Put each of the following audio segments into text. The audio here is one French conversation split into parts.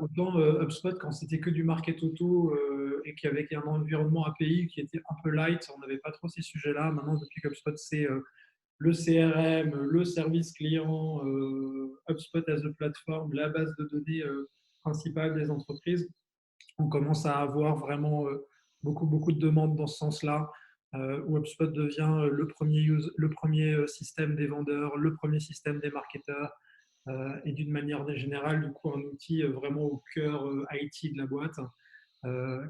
Autant HubSpot, quand c'était que du market auto et qu'avec un environnement API qui était un peu light, on n'avait pas trop ces sujets-là. Maintenant, depuis qu'HubSpot, c'est le CRM, le service client, HubSpot as a platform, la base de données principale des entreprises, on commence à avoir vraiment beaucoup de demandes dans ce sens-là, où HubSpot devient le premier système des vendeurs, le premier système des marketeurs, et d'une manière générale, du coup, un outil vraiment au cœur IT de la boîte,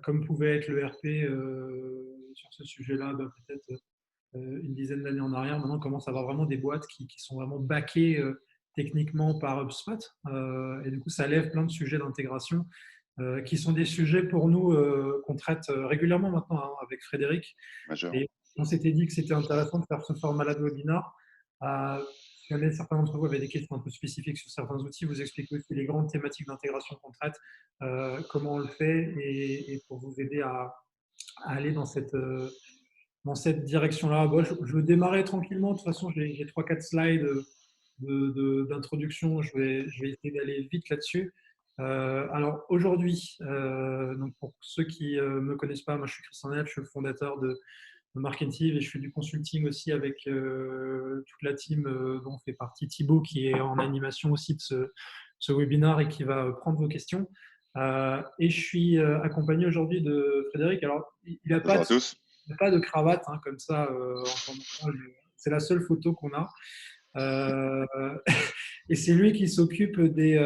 comme pouvait être le RP sur ce sujet-là, peut-être une dizaine d'années en arrière. Maintenant, on commence à avoir vraiment des boîtes qui sont vraiment backées techniquement par HubSpot, et du coup, ça lève plein de sujets d'intégration qui sont des sujets pour nous qu'on traite régulièrement maintenant hein, avec Frédéric. majeur. Et on s'était dit que c'était intéressant de faire ce format-là de webinar. Si jamais certains d'entre vous avaient des questions un peu spécifiques sur certains outils, vous expliquer aussi les grandes thématiques d'intégration qu'on traite, comment on le fait, et pour vous aider à aller dans cette direction-là. Bon, je vais démarrer tranquillement. De toute façon, j'ai 3-4 slides d'introduction. Je vais essayer d'aller vite là-dessus. Alors aujourd'hui, donc pour ceux qui ne me connaissent pas, moi je suis Christian Neff, je suis le fondateur de Marketive et je fais du consulting aussi avec toute la team dont fait partie Thibaut qui est en animation aussi de ce webinaire et qui va prendre vos questions. Et je suis accompagné aujourd'hui de Frédéric. Alors, il n'a pas Bonjour de à tous. il n'y a pas de cravate hein, comme ça en temps normal. C'est la seule photo qu'on a. Euh, et c'est lui qui s'occupe des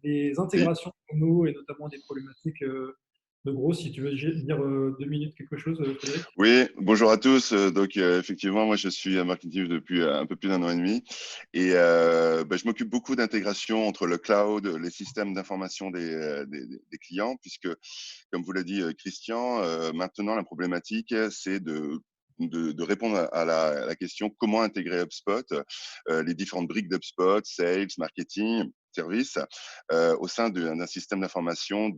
Oui, intégrations pour nous et notamment des problématiques de gros. Si tu veux dire 2 minutes quelque chose, Frédéric. oui, bonjour à tous. Donc, effectivement, moi, je suis à Marketing depuis un peu plus d'un an et demi. Et je m'occupe beaucoup d'intégration entre le cloud, les systèmes d'information des clients, puisque, comme vous l'a dit Christian, maintenant, la problématique, c'est de répondre à la question comment intégrer HubSpot, les différentes briques d'HubSpot, sales, marketing, service, au sein d'un système d'information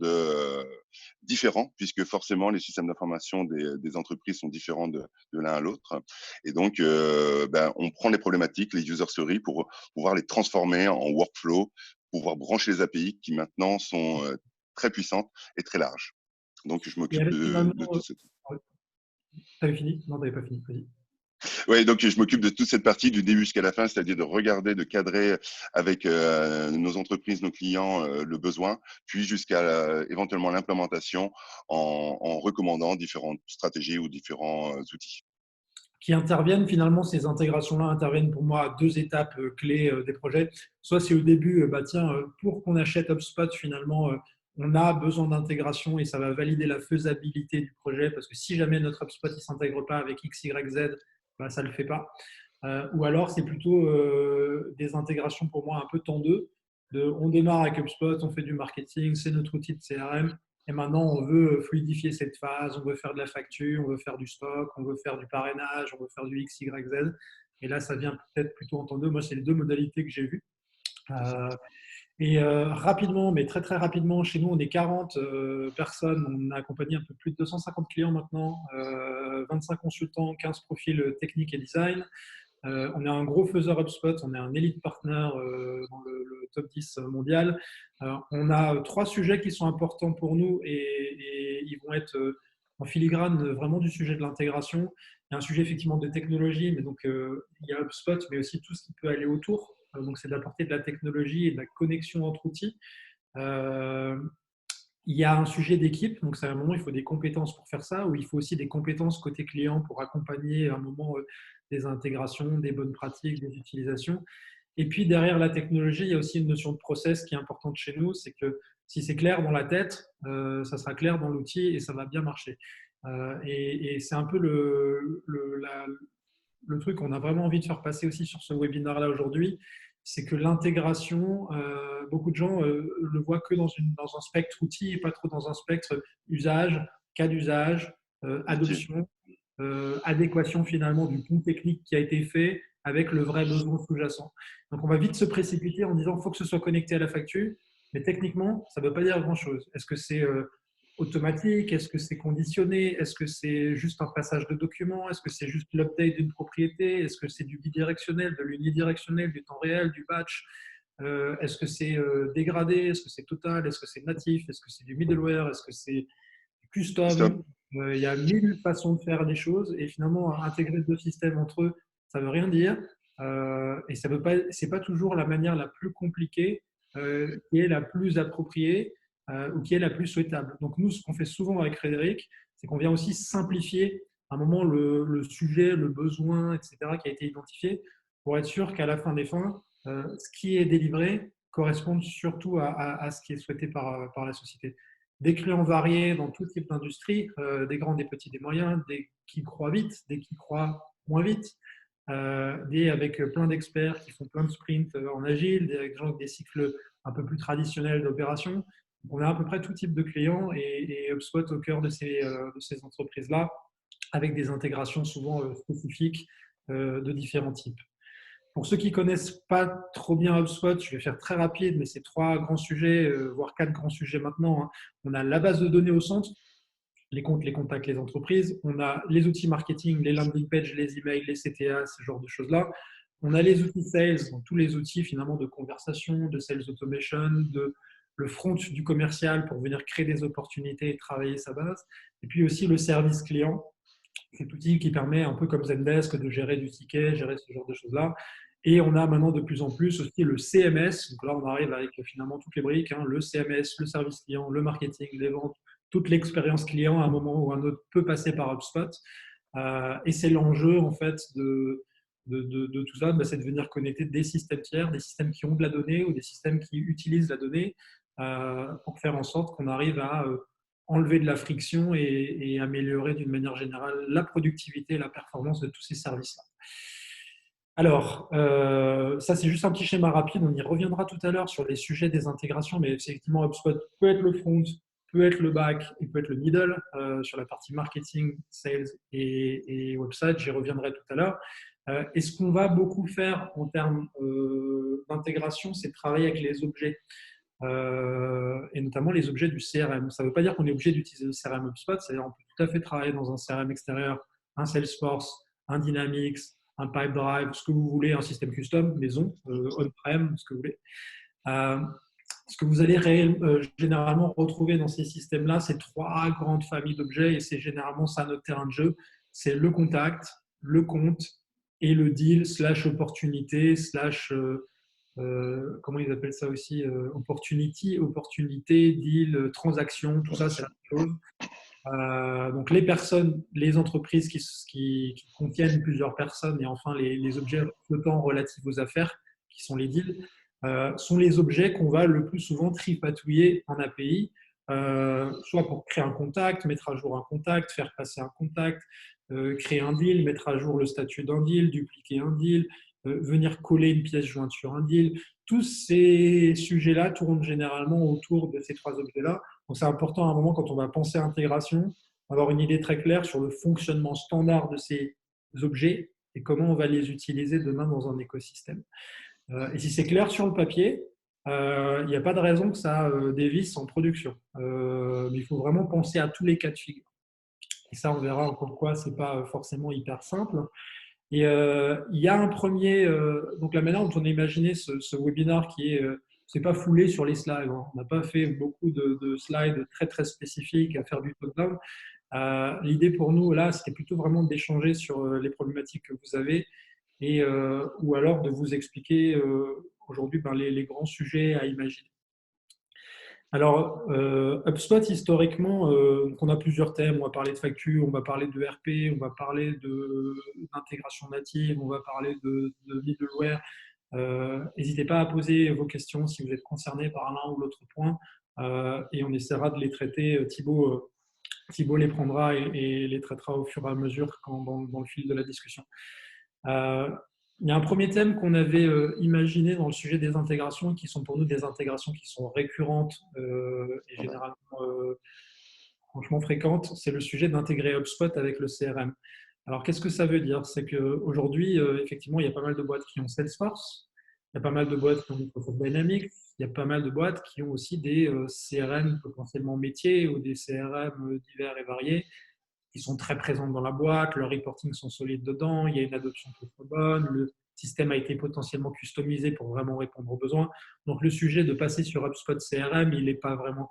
différent, puisque forcément les systèmes d'information des entreprises sont différents de l'un à l'autre. Et donc, on prend les problématiques, les user stories, pour pouvoir les transformer en workflow, pouvoir brancher les API qui maintenant sont très puissantes et très larges. Donc, je Et m'occupe avec finalement, de tout ça. t'avais fini? Non, t'avais pas fini. Vas-y. Oui, donc je m'occupe de toute cette partie du début jusqu'à la fin, c'est-à-dire de regarder, de cadrer avec nos entreprises, nos clients, le besoin, puis jusqu'à éventuellement l'implémentation en recommandant différentes stratégies ou différents outils. Qui interviennent finalement, ces intégrations-là interviennent pour moi à 2 étapes clés des projets. Soit c'est au début, tiens, pour qu'on achète HubSpot, finalement, on a besoin d'intégration et ça va valider la faisabilité du projet parce que si jamais notre HubSpot ne s'intègre pas avec X, Y, Z, bah, ça ne le fait pas. Ou alors c'est plutôt des intégrations pour moi un peu temps deux. On démarre avec HubSpot, on fait du marketing, c'est notre outil de CRM. Et maintenant, on veut fluidifier cette phase, on veut faire de la facture, on veut faire du stock, on veut faire du parrainage, on veut faire du X, Y, Z. Et là, ça vient peut-être plutôt en temps deux. Moi, c'est les 2 modalités que j'ai vues. C'est ça. Et rapidement, mais très très rapidement, chez nous, on est 40 personnes. On a accompagné un peu plus de 250 clients maintenant, 25 consultants, 15 profils techniques et design. On est un gros faiseur HubSpot, on est un élite partner dans le top 10 mondial. On a 3 sujets qui sont importants pour nous et ils vont être en filigrane vraiment du sujet de l'intégration. Il y a un sujet effectivement de technologie, mais donc il y a HubSpot, mais aussi tout ce qui peut aller autour. Donc c'est d'apporter de la technologie et de la connexion entre outils. Euh, il y a un sujet d'équipe, donc c'est un moment, il faut des compétences pour faire ça, ou il faut aussi des compétences côté client pour accompagner à un moment des intégrations, des bonnes pratiques, des utilisations. Et puis derrière la technologie, il y a aussi une notion de process qui est importante chez nous, c'est que si c'est clair dans la tête, ça sera clair dans l'outil et ça va bien marcher. Et c'est un peu le truc qu'on a vraiment envie de faire passer aussi sur ce webinaire-là aujourd'hui, c'est que l'intégration, beaucoup de gens le voient que dans un spectre outil et pas trop dans un spectre usage, cas d'usage, Métier. adoption, adéquation finalement du pont technique qui a été fait avec le vrai besoin sous-jacent. Donc on va vite se précipiter en disant qu'il faut que ce soit connecté à la facture, mais techniquement, ça ne veut pas dire grand-chose. Est-ce que c'est automatique? Est-ce que c'est conditionné? Est-ce que c'est juste un passage de documents? Est-ce que c'est juste l'update d'une propriété? Est-ce que c'est du bidirectionnel, de l'unidirectionnel, du temps réel, du batch? Est-ce que c'est dégradé? Est-ce que c'est total? Est-ce que c'est natif? Est-ce que c'est du middleware? Est-ce que c'est Stop. custom? Il y a mille façons de faire les choses et finalement, intégrer deux systèmes entre eux, ça ne veut rien dire. Et ça veut pas, c'est pas toujours la manière la plus compliquée qui est la plus appropriée ou qui est la plus souhaitable. Donc nous, ce qu'on fait souvent avec Frédéric, c'est qu'on vient aussi simplifier à un moment le sujet, le besoin, etc., qui a été identifié pour être sûr qu'à la fin des fins, ce qui est délivré corresponde surtout à ce qui est souhaité par la société. Des clients variés dans tout type d'industrie, des grands, des petits, des moyens, des qui croient vite, des qui croient moins vite, des avec plein d'experts qui font plein de sprints en agile, des avec des cycles un peu plus traditionnels d'opération. On a à peu près tout type de clients et HubSpot au cœur de ces entreprises-là, avec des intégrations souvent spécifiques de différents types. Pour ceux qui ne connaissent pas trop bien HubSpot, je vais faire très rapide, mais c'est trois grands sujets, voire quatre grands sujets maintenant, hein. On a la base de données au centre, les comptes, les contacts, les entreprises. On a les outils marketing, les landing pages, les emails, les CTA, ce genre de choses-là. On a les outils sales, donc tous les outils finalement de conversation, de sales automation, de le front du commercial pour venir créer des opportunités et travailler sa base. Et puis aussi le service client, cet outil qui permet un peu comme Zendesk de gérer du ticket, gérer ce genre de choses-là. Et on a maintenant de plus en plus aussi le CMS. Donc là, on arrive avec finalement toutes les briques, hein, le CMS, le service client, le marketing, les ventes, toute l'expérience client à un moment ou à un autre peut passer par HubSpot. Et c'est l'enjeu en fait de tout ça, c'est de venir connecter des systèmes tiers, des systèmes qui ont de la donnée ou des systèmes qui utilisent la donnée pour faire en sorte qu'on arrive à enlever de la friction et améliorer d'une manière générale la productivité et la performance de tous ces services-là. Alors, ça c'est juste un petit schéma rapide, on y reviendra tout à l'heure sur les sujets des intégrations, mais effectivement HubSpot peut être le front, peut être le back et peut être le middle sur la partie marketing, sales et website, j'y reviendrai tout à l'heure. Et ce qu'on va beaucoup faire en termes d'intégration, c'est de travailler avec les objets. Et notamment les objets du CRM. Ça ne veut pas dire qu'on est obligé d'utiliser le CRM HubSpot, c'est-à-dire qu'on peut tout à fait travailler dans un CRM extérieur, un Salesforce, un Dynamics, un Pipedrive, ce que vous voulez, un système custom, maison, on-prem, ce que vous voulez. Ce que vous allez généralement retrouver dans ces systèmes-là, c'est trois grandes familles d'objets et c'est généralement ça notre terrain de jeu. C'est le contact, le compte et le deal slash opportunité slash comment ils appellent ça aussi, opportunité, deal, transaction, tout ça, c'est la même chose. Donc les personnes, les entreprises qui contiennent plusieurs personnes et enfin les objets flottants relatifs aux affaires, qui sont les deals, sont les objets qu'on va le plus souvent tripatouiller en API, soit pour créer un contact, mettre à jour un contact, faire passer un contact, créer un deal, mettre à jour le statut d'un deal, dupliquer un deal, venir coller une pièce jointe sur un deal. Tous ces sujets-là tournent généralement autour de ces trois objets-là. Donc c'est important à un moment quand on va penser à intégration, avoir une idée très claire sur le fonctionnement standard de ces objets et comment on va les utiliser demain dans un écosystème. Et si c'est clair sur le papier, il n'y a pas de raison que ça dévisse en production. Mais il faut vraiment penser à tous les cas de figure. Et ça, on verra encore quoi, ce n'est pas forcément hyper simple. Et il y a un premier, donc la manière dont on a imaginé ce webinaire qui est, c'est pas foulé sur les slides, hein. On n'a pas fait beaucoup de slides très très spécifiques à faire du top-down. L'idée pour nous là, c'était plutôt vraiment d'échanger sur les problématiques que vous avez et ou alors de vous expliquer aujourd'hui les grands sujets à imaginer. Alors, HubSpot, historiquement, on a plusieurs thèmes. On va parler de facture, on va parler de RP, on va parler d'intégration native, on va parler de middleware. N'hésitez pas à poser vos questions si vous êtes concerné par l'un ou l'autre point et on essaiera de les traiter. Thibaut les prendra et les traitera au fur et à mesure dans le fil de la discussion. Il y a un premier thème qu'on avait imaginé dans le sujet des intégrations, qui sont pour nous des intégrations qui sont récurrentes et généralement franchement fréquentes, c'est le sujet d'intégrer HubSpot avec le CRM. Alors, qu'est-ce que ça veut dire? C'est qu'aujourd'hui, effectivement, il y a pas mal de boîtes qui ont Salesforce, il y a pas mal de boîtes qui ont Microsoft Dynamics, il y a pas mal de boîtes qui ont aussi des CRM potentiellement métiers ou des CRM divers et variés qui sont très présentes dans la boîte, leurs reporting sont solides dedans, il y a une adoption qui est très bonne, système a été potentiellement customisé pour vraiment répondre aux besoins. Donc, le sujet de passer sur HubSpot CRM, il n'est pas vraiment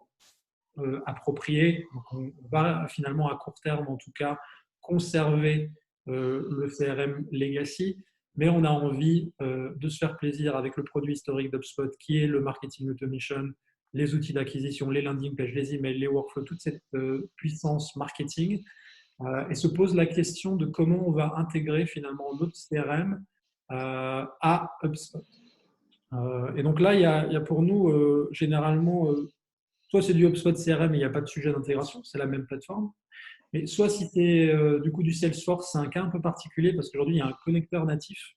approprié. Donc, on va finalement, à court terme en tout cas, conserver le CRM Legacy, mais on a envie de se faire plaisir avec le produit historique d'HubSpot qui est le marketing automation, les outils d'acquisition, les landing pages, les emails, les workflows, toute cette puissance marketing, et se pose la question de comment on va intégrer finalement notre CRM à HubSpot. Et donc là, il y a pour nous généralement, soit c'est du HubSpot CRM et il n'y a pas de sujet d'intégration, c'est la même plateforme. Mais soit si c'est du coup du Salesforce, c'est un cas un peu particulier parce qu'aujourd'hui, il y a un connecteur natif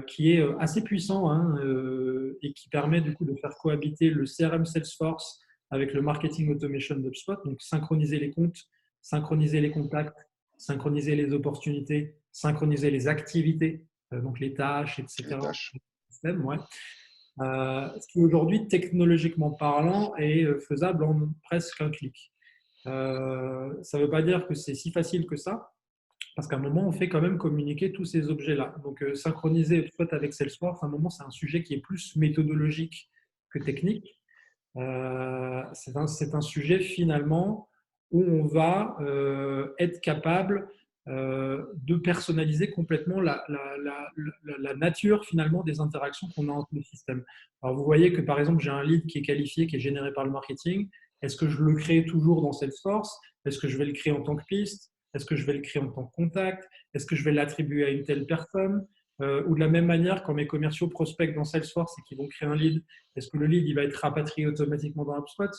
qui est assez puissant, hein, et qui permet du coup de faire cohabiter le CRM Salesforce avec le marketing automation d'HubSpot, donc synchroniser les comptes, synchroniser les contacts, synchroniser les opportunités, synchroniser les activités, donc les tâches, Les etc. tâches. Ouais. Ce qui aujourd'hui, technologiquement parlant, est faisable en presque un clic. Ça ne veut pas dire que c'est si facile que ça, parce qu'à un moment, on fait quand même communiquer tous ces objets-là. Donc, synchroniser soit avec Salesforce, à un moment, c'est un sujet qui est plus méthodologique que technique. C'est un sujet finalement où on va être capable de personnaliser complètement la nature finalement des interactions qu'on a entre le système. Alors vous voyez que par exemple j'ai un lead qui est qualifié, qui est généré par le marketing. Est-ce que je le crée toujours dans Salesforce? Est-ce que je vais le créer en tant que piste? Est-ce que je vais le créer en tant que contact? Est-ce que je vais l'attribuer à une telle personne? Ou de la même manière, quand mes commerciaux prospectent dans Salesforce et qu'ils vont créer un lead, est-ce que le lead il va être rapatrié automatiquement dans HubSpot?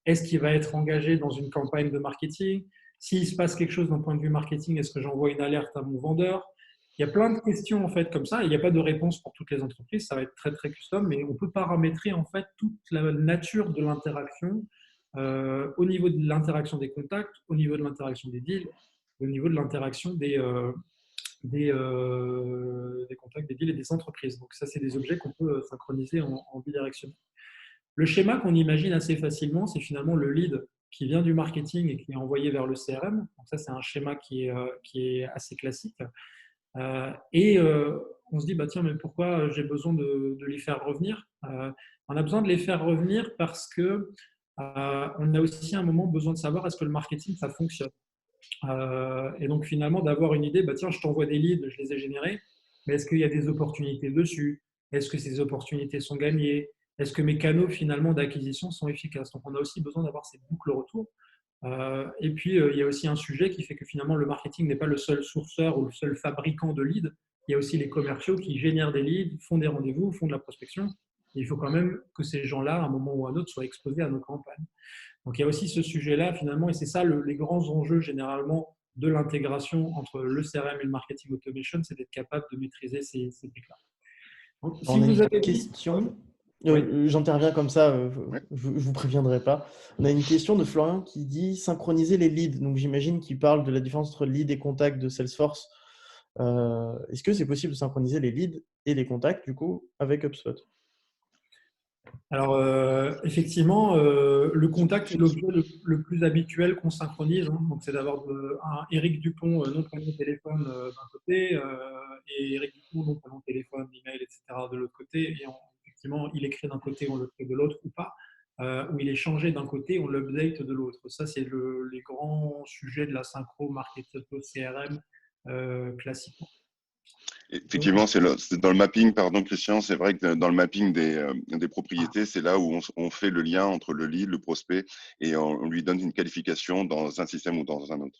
Est-ce qu'il va être engagé dans une campagne de marketing? S'il se passe quelque chose d'un point de vue marketing, est-ce que j'envoie une alerte à mon vendeur? Il y a plein de questions en fait comme ça. Il n'y a pas de réponse pour toutes les entreprises. Ça va être très très custom, mais on peut paramétrer en fait toute la nature de l'interaction au niveau de l'interaction des contacts, au niveau de l'interaction des deals, au niveau de l'interaction des contacts, des deals et des entreprises. Donc ça, c'est des objets qu'on peut synchroniser en bidirectionnel. Le schéma qu'on imagine assez facilement, c'est finalement le lead qui vient du marketing et qui est envoyé vers le CRM. Donc ça, c'est un schéma qui est assez classique. On se dit, bah, tiens, mais pourquoi j'ai besoin de les faire revenir? On a besoin de les faire revenir parce que on a aussi à un moment besoin de savoir est-ce que le marketing, ça fonctionne. Et donc finalement, d'avoir une idée, bah, tiens, je t'envoie des leads, je les ai générés, mais est-ce qu'il y a des opportunités dessus? Est-ce que ces opportunités sont gagnées? Est-ce que mes canaux finalement d'acquisition sont efficaces? Donc on a aussi besoin d'avoir ces boucles retour. Et puis il y a aussi un sujet qui fait que finalement le marketing n'est pas le seul sourceur ou le seul fabricant de leads. Il y a aussi les commerciaux qui génèrent des leads, font des rendez-vous, font de la prospection. Et il faut quand même que ces gens-là, à un moment ou à un autre, soient exposés à nos campagnes. Donc il y a aussi ce sujet-là finalement, et c'est ça les grands enjeux généralement de l'intégration entre le CRM et le marketing automation, c'est d'être capable de maîtriser ces briques-là. Donc, si On a vous une avez question. Oui. J'interviens comme ça, Ouais. je ne vous préviendrai pas. On a une question de Florian qui dit synchroniser les leads. Donc j'imagine qu'il parle de la différence entre lead et contact de Salesforce. Est-ce que c'est possible de synchroniser les leads et les contacts du coup avec HubSpot? Alors, effectivement, le contact est l'objet le plus habituel qu'on synchronise. Hein. Donc, c'est d'avoir un Éric Dupont, non prénom téléphone d'un côté, et Éric Dupont, non prénom téléphone, email, etc. de l'autre côté. Et effectivement, il est créé d'un côté, on le crée de l'autre ou pas. Ou il est changé d'un côté, on l'update de l'autre. Ça, c'est les grands sujets de la synchro marketing CRM classiquement. Effectivement, c'est dans le mapping, pardon Christian, c'est vrai que dans le mapping des propriétés, c'est là où on fait le lien entre le lead, le prospect, et on lui donne une qualification dans un système ou dans un autre.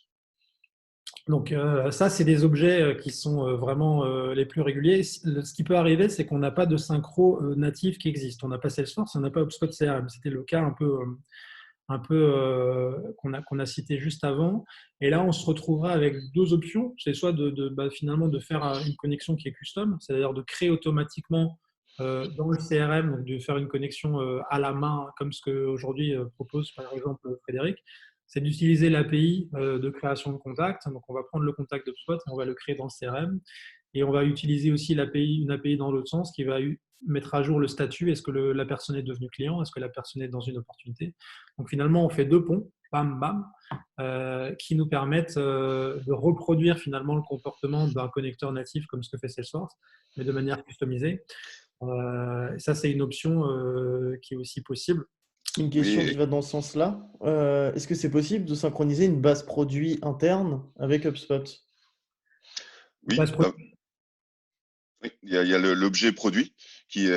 Donc ça, c'est des objets qui sont vraiment les plus réguliers. Ce qui peut arriver, c'est qu'on n'a pas de synchro natif qui existe. On n'a pas Salesforce, on n'a pas HubSpot CRM. C'était le cas un peu qu'on a cité juste avant. Et là, on se retrouvera avec deux options. C'est soit finalement de faire une connexion qui est custom, c'est-à-dire de créer automatiquement dans le CRM, donc de faire une connexion à la main, comme ce qu'aujourd'hui propose par exemple Frédéric. C'est d'utiliser l'API de création de contact. Donc, on va prendre le contact d'HubSpot, on va le créer dans le CRM. Et on va utiliser aussi une API dans l'autre sens qui va mettre à jour le statut. Est-ce que la personne est devenue client? Est-ce que la personne est dans une opportunité? Donc finalement, on fait deux ponts. bam, bam, qui nous permettent de reproduire finalement le comportement d'un connecteur natif comme ce que fait Salesforce, mais de manière customisée. Ça, c'est une option qui est aussi possible. Une question qui Oui, va dans ce sens-là. Est-ce que c'est possible de synchroniser une base produit interne avec HubSpot? oui. Oui, il y a l'objet produit qui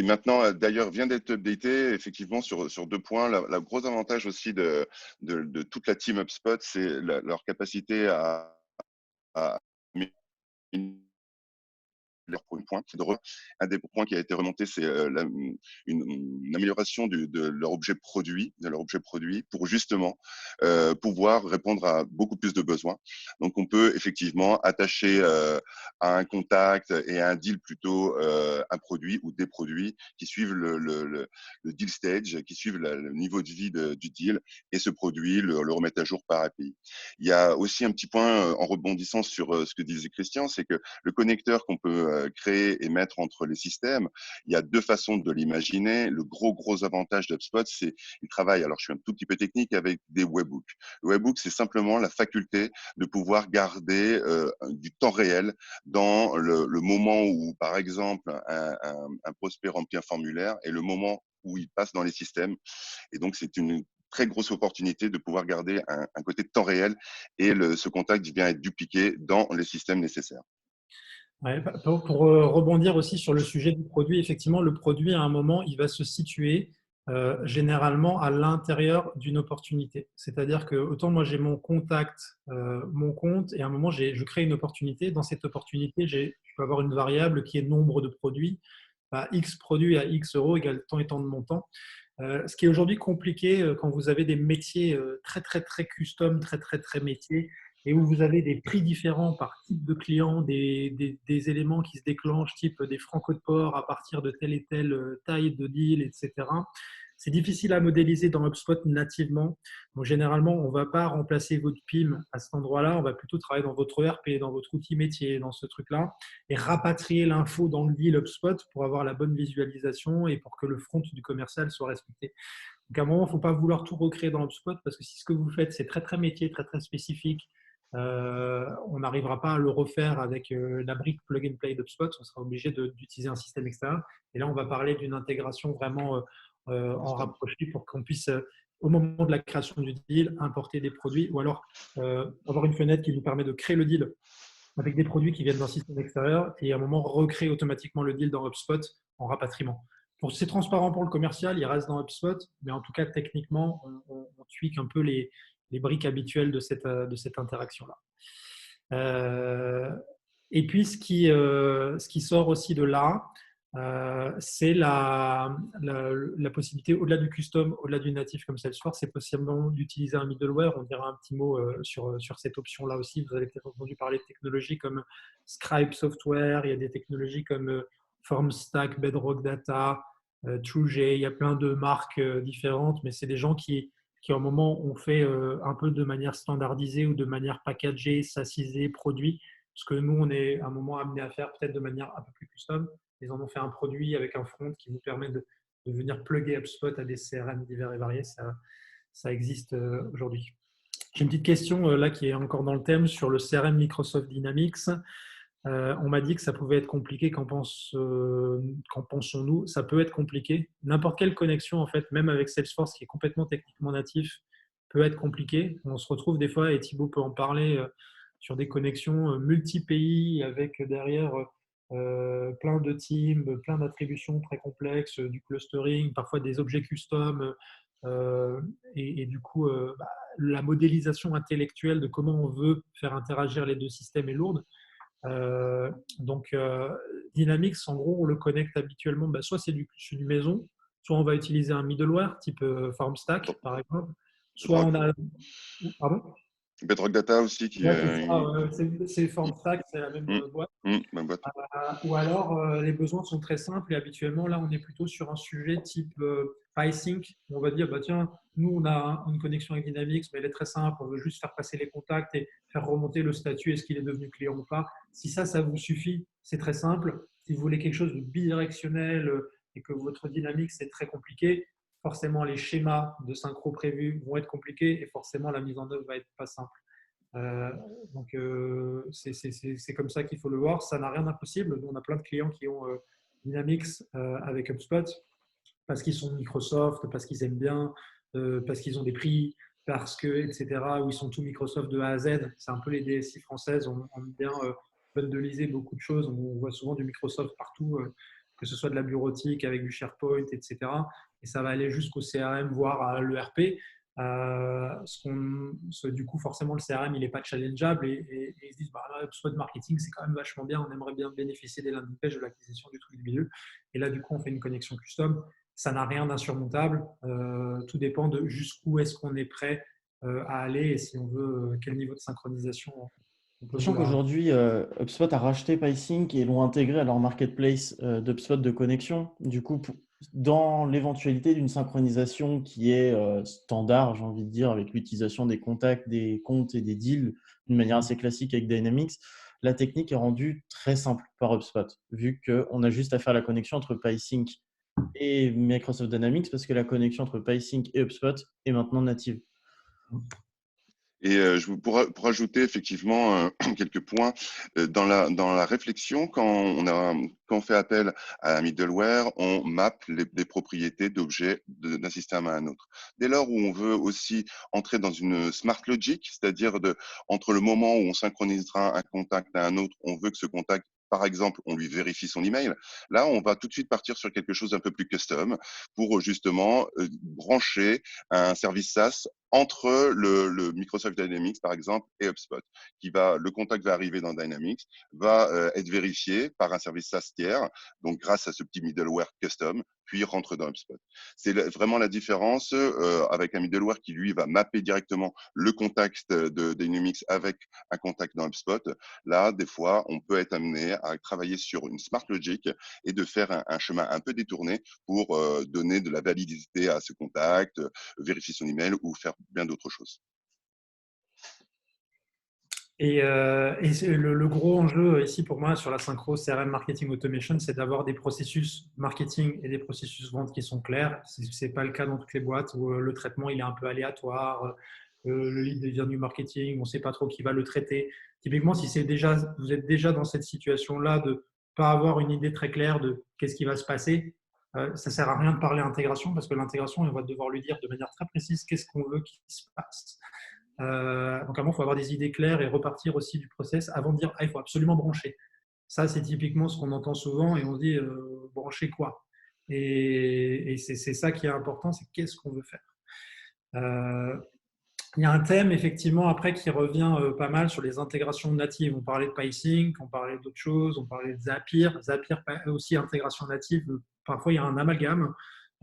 maintenant, d'ailleurs, vient d'être updaté effectivement sur deux points. La gros avantage aussi de toute la team HubSpot, c'est leur capacité à pour une point. Un des points qui a été remonté, c'est une amélioration de leur objet produit, pour justement pouvoir répondre à beaucoup plus de besoins. Donc, on peut effectivement attacher à un contact et à un deal plutôt un produit ou des produits qui suivent le deal stage, qui suivent le niveau de vie du deal, et ce produit le remettre à jour par API. Il y a aussi un petit point en rebondissant sur ce que disait Christian, c'est que le connecteur qu'on peut créer et mettre entre les systèmes, il y a deux façons de l'imaginer. Le gros avantage d'HubSpot, c'est qu'il travaille, alors je suis un tout petit peu technique, avec des webhooks. Le webhook, c'est simplement la faculté de pouvoir garder du temps réel dans le moment où, par exemple, un prospect remplit un formulaire et le moment où il passe dans les systèmes. Et donc, c'est une très grosse opportunité de pouvoir garder un côté de temps réel, et ce contact vient être dupliqué dans les systèmes nécessaires. Ouais, pour rebondir aussi sur le sujet du produit, effectivement, le produit, à un moment, il va se situer généralement à l'intérieur d'une opportunité. C'est-à-dire que autant moi, j'ai mon contact, mon compte, et à un moment, je crée une opportunité. Dans cette opportunité, je peux avoir une variable qui est nombre de produits. Bah, X produits à X euros égale tant et tant de montant. Ce qui est aujourd'hui compliqué quand vous avez des métiers très custom, très métiers, et où vous avez des prix différents par type de client, des éléments qui se déclenchent, type des francs de port à partir de telle et telle taille de deal, etc. C'est difficile à modéliser dans HubSpot nativement. Donc, généralement, on ne va pas remplacer votre PIM à cet endroit-là. On va plutôt travailler dans votre ERP, dans votre outil métier, dans ce truc-là, et rapatrier l'info dans le deal HubSpot pour avoir la bonne visualisation et pour que le front du commercial soit respecté. Donc, à un moment, il ne faut pas vouloir tout recréer dans HubSpot, parce que si ce que vous faites, c'est très métier, très spécifique, on n'arrivera pas à le refaire avec la brique plug and play d'HubSpot. On sera obligé d'utiliser un système extérieur. Et là, on va parler d'une intégration vraiment en rapproché pour qu'on puisse, au moment de la création du deal, importer des produits, ou alors avoir une fenêtre qui nous permet de créer le deal avec des produits qui viennent d'un système extérieur, et à un moment recréer automatiquement le deal dans HubSpot en rapatriement. C'est transparent pour le commercial, il reste dans HubSpot, mais en tout cas, techniquement, on tweak un peu les briques habituelles de cette interaction-là. Et puis, ce qui sort aussi de là, c'est la possibilité, au-delà du custom, au-delà du natif comme Salesforce, c'est possiblement d'utiliser un middleware. On dira un petit mot sur cette option-là aussi. Vous avez peut-être entendu parler de technologies comme Scribe Software, il y a des technologies comme FormStack, Bedrock Data, TrueJ, il y a plein de marques différentes, mais c'est des gens qui à un moment ont fait un peu de manière standardisée ou de manière packagée, sassisée, produit, ce que nous, on est à un moment amené à faire peut-être de manière un peu plus custom. Ils en ont fait un produit avec un front qui vous permet de venir plugger HubSpot à des CRM divers et variés. Ça existe aujourd'hui. J'ai une petite question là qui est encore dans le thème sur le CRM Microsoft Dynamics. On m'a dit que ça pouvait être compliqué. Qu'en pensons-nous? Ça peut être compliqué. N'importe quelle connexion, en fait, même avec Salesforce, qui est complètement techniquement natif, peut être compliqué. On se retrouve des fois, et Thibaut peut en parler, sur des connexions multi-pays avec derrière plein de teams, plein d'attributions très complexes, du clustering, parfois des objets custom. Et du coup, la modélisation intellectuelle de comment on veut faire interagir les deux systèmes est lourde. Donc, Dynamics, en gros, on le connecte habituellement, soit c'est du maison, soit on va utiliser un middleware type FormStack, par exemple, soit Bedrock, on a… Pardon? Bedrock Data aussi qui Ouais, c'est ça, c'est FormStack, c'est la même boîte. ma boîte. Ou alors, les besoins sont très simples, et habituellement, là, on est plutôt sur un sujet type PySync. On va dire, tiens, nous, on a une connexion avec Dynamics, mais elle est très simple. On veut juste faire passer les contacts et faire remonter le statut, est-ce qu'il est devenu client ou pas. Si ça vous suffit, c'est très simple. Si vous voulez quelque chose de bidirectionnel et que votre Dynamics est très compliqué, forcément les schémas de synchro prévus vont être compliqués et forcément la mise en œuvre va être pas simple. Donc, c'est comme ça qu'il faut le voir. Ça n'a rien d'impossible. Nous, on a plein de clients qui ont Dynamics avec HubSpot parce qu'ils sont Microsoft, parce qu'ils aiment bien, parce qu'ils ont des prix, parce que, etc., où ils sont tout Microsoft de A à Z. C'est un peu les DSI françaises. On aime bien bundleiser beaucoup de choses. On voit souvent du Microsoft partout, que ce soit de la bureautique avec du SharePoint, etc. Et ça va aller jusqu'au CRM, voire à l'ERP. Du coup, forcément, le CRM, il n'est pas challengeable et ils se disent, bah, là, HubSpot marketing, c'est quand même vachement bien. On aimerait bien bénéficier des landing pages, de l'acquisition du truc du milieu. Et là, du coup, on fait une connexion custom. Ça n'a rien d'insurmontable. Tout dépend de jusqu'où est-ce qu'on est prêt à aller et si on veut, quel niveau de synchronisation on peut Sachant vouloir. qu'aujourd'hui, HubSpot a racheté PySync et l'ont intégré à leur marketplace d'HubSpot de connexion. Du coup, dans l'éventualité d'une synchronisation qui est standard, j'ai envie de dire, avec l'utilisation des contacts, des comptes et des deals d'une manière assez classique avec Dynamics, la technique est rendue très simple par HubSpot, vu qu'on a juste à faire la connexion entre PySync et Microsoft Dynamics, parce que la connexion entre PySync et HubSpot est maintenant native. Et pour ajouter effectivement quelques points dans la réflexion, quand on fait appel à un middleware, on map les propriétés d'objets d'un système à un autre. Dès lors où on veut aussi entrer dans une smart logic, c'est-à-dire entre le moment où on synchronisera un contact à un autre, on veut que ce contact, par exemple, on lui vérifie son email. Là, on va tout de suite partir sur quelque chose d'un peu plus custom pour justement brancher un service SaaS entre le Microsoft Dynamics, par exemple, et HubSpot. Le contact va arriver dans Dynamics, va être vérifié par un service SaaS tiers, donc grâce à ce petit middleware custom, puis rentre dans HubSpot. C'est vraiment la différence avec un middleware qui, lui, va mapper directement le contact de Dynamics avec un contact dans HubSpot. Là, des fois, on peut être amené à travailler sur une smart logic et de faire un chemin un peu détourné pour donner de la validité à ce contact, vérifier son email ou faire bien d'autres choses. Et le gros enjeu ici pour moi sur la synchro CRM Marketing Automation, c'est d'avoir des processus marketing et des processus vente qui sont clairs. Ce n'est pas le cas dans toutes les boîtes où le traitement il est un peu aléatoire. Le lead devient du marketing, on ne sait pas trop qui va le traiter. Typiquement, si vous êtes déjà dans cette situation-là de ne pas avoir une idée très claire de qu'est-ce qui va se passer, ça ne sert à rien de parler intégration parce que l'intégration, on va devoir lui dire de manière très précise qu'est-ce qu'on veut qu'il se passe. Donc, avant, il faut avoir des idées claires et repartir aussi du process avant de dire il faut absolument brancher. Ça, c'est typiquement ce qu'on entend souvent et on se dit brancher quoi. Et c'est ça qui est important, c'est qu'est-ce qu'on veut faire. Il y a un thème, effectivement, après qui revient pas mal sur les intégrations natives. On parlait de PySync, on parlait d'autres choses, on parlait de Zapier. Zapier aussi, intégration native. Parfois, il y a un amalgame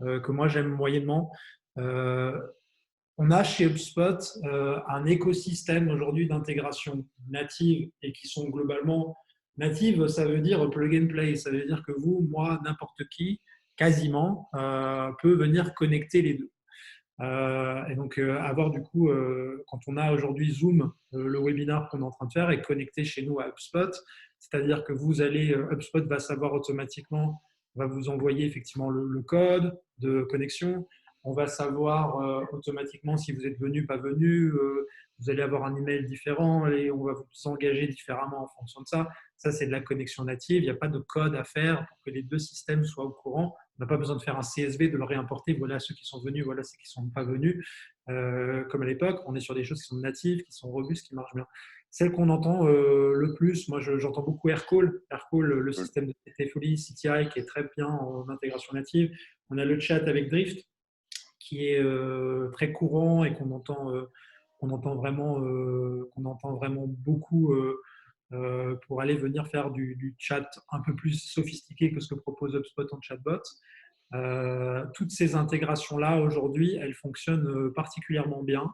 que moi, j'aime moyennement. On a chez HubSpot un écosystème aujourd'hui d'intégration native et qui sont globalement natives, ça veut dire plug and play. Ça veut dire que vous, moi, n'importe qui, quasiment, peut venir connecter les deux. Et donc, avoir du coup, quand on a aujourd'hui Zoom, le webinaire qu'on est en train de faire est connecté chez nous à HubSpot, c'est-à-dire que HubSpot va savoir automatiquement, va vous envoyer effectivement le code de connexion. On va savoir automatiquement si vous êtes venu, pas venu. Vous allez avoir un email différent et on va vous engager différemment en fonction de ça. Ça, c'est de la connexion native. Il n'y a pas de code à faire pour que les deux systèmes soient au courant. On n'a pas besoin de faire un CSV, de le réimporter. Voilà ceux qui sont venus, voilà ceux qui ne sont pas venus. Comme à l'époque, on est sur des choses qui sont natives, qui sont robustes, qui marchent bien. Celle qu'on entend le plus, moi j'entends beaucoup Aircall. Aircall, le système de Tefoli, CTI qui est très bien en intégration native. On a le chat avec Drift qui est très courant et qu'on entend vraiment beaucoup pour aller venir faire du chat un peu plus sophistiqué que ce que propose HubSpot en chatbot. Toutes ces intégrations-là, aujourd'hui, elles fonctionnent particulièrement bien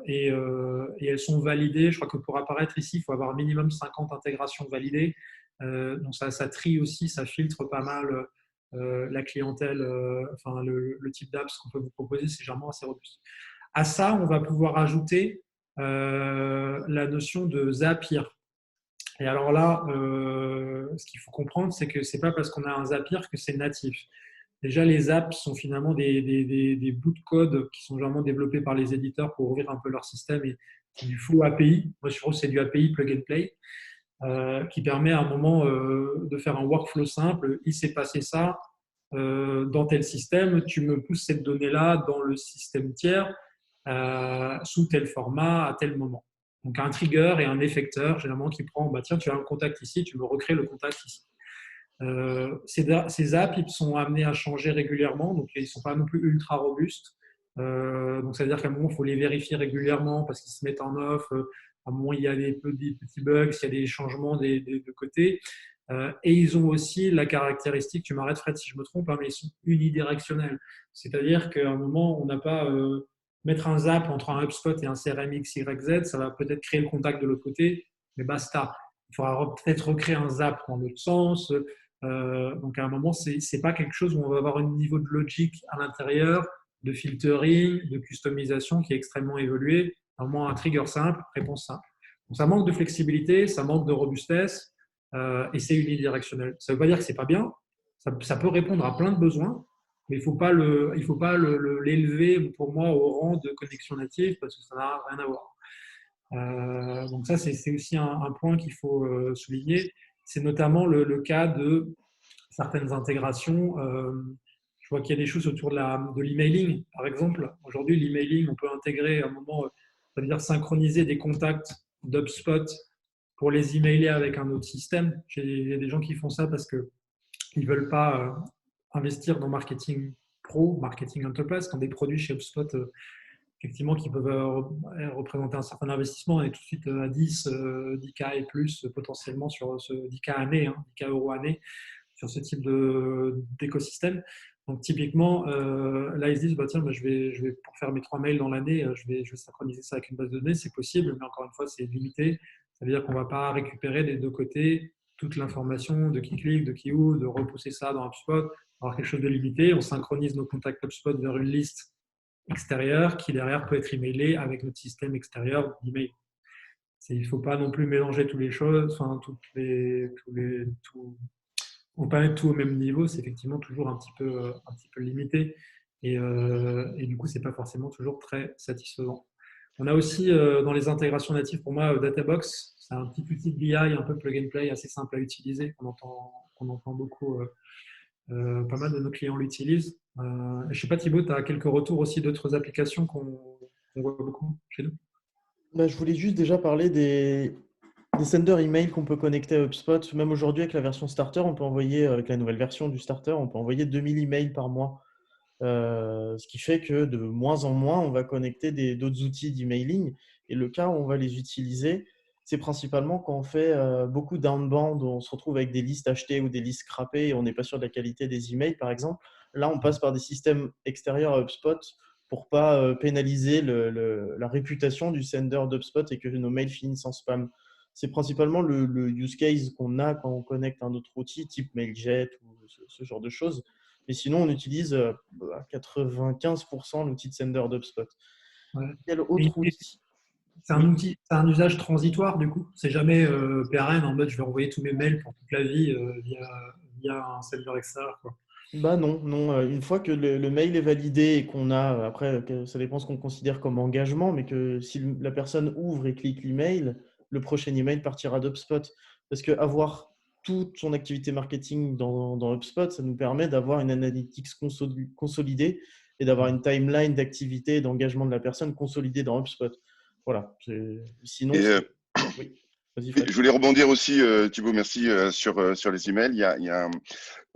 et elles sont validées. Je crois que pour apparaître ici, il faut avoir minimum 50 intégrations validées. Donc ça trie aussi, ça filtre pas mal la clientèle, enfin le type d'apps qu'on peut vous proposer, c'est généralement assez robuste. À ça, on va pouvoir ajouter la notion de Zapier. Et alors là, ce qu'il faut comprendre, c'est que ce n'est pas parce qu'on a un Zapier que c'est natif. Déjà, les apps sont finalement des bouts de code qui sont généralement développés par les éditeurs pour ouvrir un peu leur système. Et c'est du full API. Moi, je trouve que c'est du API plug and play qui permet à un moment de faire un workflow simple. Il s'est passé ça dans tel système. Tu me pousses cette donnée-là dans le système tiers sous tel format à tel moment. Donc, un trigger et un effecteur, généralement, qui prend, bah, tiens, tu as un contact ici, tu me recrées le contact ici. Ces apps, ils sont amenés à changer régulièrement, donc ils ne sont pas non plus ultra robustes. Donc, ça veut dire qu'à un moment, il faut les vérifier régulièrement parce qu'ils se mettent en off. À un moment, il y a des petits bugs, il y a des changements de côté. Et ils ont aussi la caractéristique, tu m'arrêtes Fred si je me trompe, hein, mais ils sont unidirectionnels. C'est-à-dire qu'à un moment, on n'a pas mettre un zap entre un HubSpot et un CRM XYZ, ça va peut-être créer le contact de l'autre côté, mais basta. Il faudra peut-être recréer un zap dans l'autre sens. Donc à un moment, c'est pas quelque chose où on va avoir un niveau de logique à l'intérieur, de filtering, de customisation qui est extrêmement évolué. À un moment, un trigger simple, réponse simple. Donc ça manque de flexibilité, ça manque de robustesse et c'est unidirectionnel. Ça ne veut pas dire que c'est pas bien. Ça peut répondre à plein de besoins, mais il faut pas l'élever pour moi au rang de connexion native parce que ça n'a rien à voir. Donc ça, c'est aussi un point qu'il faut souligner. C'est notamment le cas de certaines intégrations. Je vois qu'il y a des choses autour de l'emailing, par exemple. Aujourd'hui, l'emailing, on peut intégrer à un moment, ça veut dire synchroniser des contacts d'HubSpot pour les emailer avec un autre système. Il y a des gens qui font ça parce qu'ils ne veulent pas investir dans marketing pro, marketing enterprise, quand des produits chez HubSpot effectivement, qui peuvent représenter un certain investissement et tout de suite à 10K et plus potentiellement sur ce 10K année, 10K euros année sur ce type d'écosystème. Donc typiquement, là ils se disent bah, tiens, bah, je vais pour faire mes 3 mails dans l'année, je vais synchroniser ça avec une base de données, c'est possible, mais encore une fois c'est limité. Ça veut dire qu'on ne va pas récupérer des deux côtés toute l'information de qui clique, de qui ouvre, de repousser ça dans HubSpot, avoir quelque chose de limité. On synchronise nos contacts HubSpot vers une liste extérieur qui derrière peut être emailé avec notre système extérieur d'email. Il ne faut pas non plus mélanger toutes les choses, enfin, on peut pas mettre tout au même niveau, c'est effectivement toujours un petit peu limité et du coup, c'est pas forcément toujours très satisfaisant. On a aussi dans les intégrations natives, pour moi, Databox, c'est un petit outil de BI un peu plug and play assez simple à utiliser, qu'on entend beaucoup. Pas mal de nos clients l'utilisent. Je ne sais pas, Thibaut, tu as quelques retours aussi d'autres applications qu'on voit beaucoup chez nous. Là, je voulais juste déjà parler des senders email qu'on peut connecter à HubSpot. Même aujourd'hui, avec la version starter, on peut envoyer, avec la nouvelle version du starter, on peut envoyer 2000 emails par mois. Ce qui fait que de moins en moins, on va connecter d'autres outils d'emailing. Et le cas où on va les utiliser, c'est principalement quand on fait beaucoup d'outbound, où on se retrouve avec des listes achetées ou des listes scrappées et on n'est pas sûr de la qualité des emails, par exemple. Là, on passe par des systèmes extérieurs à HubSpot pour pas pénaliser la réputation du sender d'HubSpot et que nos mails finissent en spam. C'est principalement le use case qu'on a quand on connecte un autre outil, type Mailjet ou ce genre de choses. Mais sinon, on utilise à 95% l'outil de sender d'HubSpot. Ouais. Quel autre outil? C'est un Oui. outil, c'est un usage transitoire du coup. C'est jamais pérenne en mode je vais envoyer tous mes mails pour toute la vie via un serveur extérieur, quoi. Bah non, non. Une fois que le mail est validé et qu'on a, après, ça dépend ce qu'on considère comme engagement, mais que si la personne ouvre et clique l'email, le prochain email partira d'HubSpot. Parce qu'avoir toute son activité marketing dans HubSpot, ça nous permet d'avoir une analytics consolidée et d'avoir une timeline d'activité et d'engagement de la personne consolidée dans HubSpot. Voilà. Sinon, Et oui. Vas-y, oui, Fred. je voulais rebondir aussi, Thibaut, merci, sur les emails. Il y a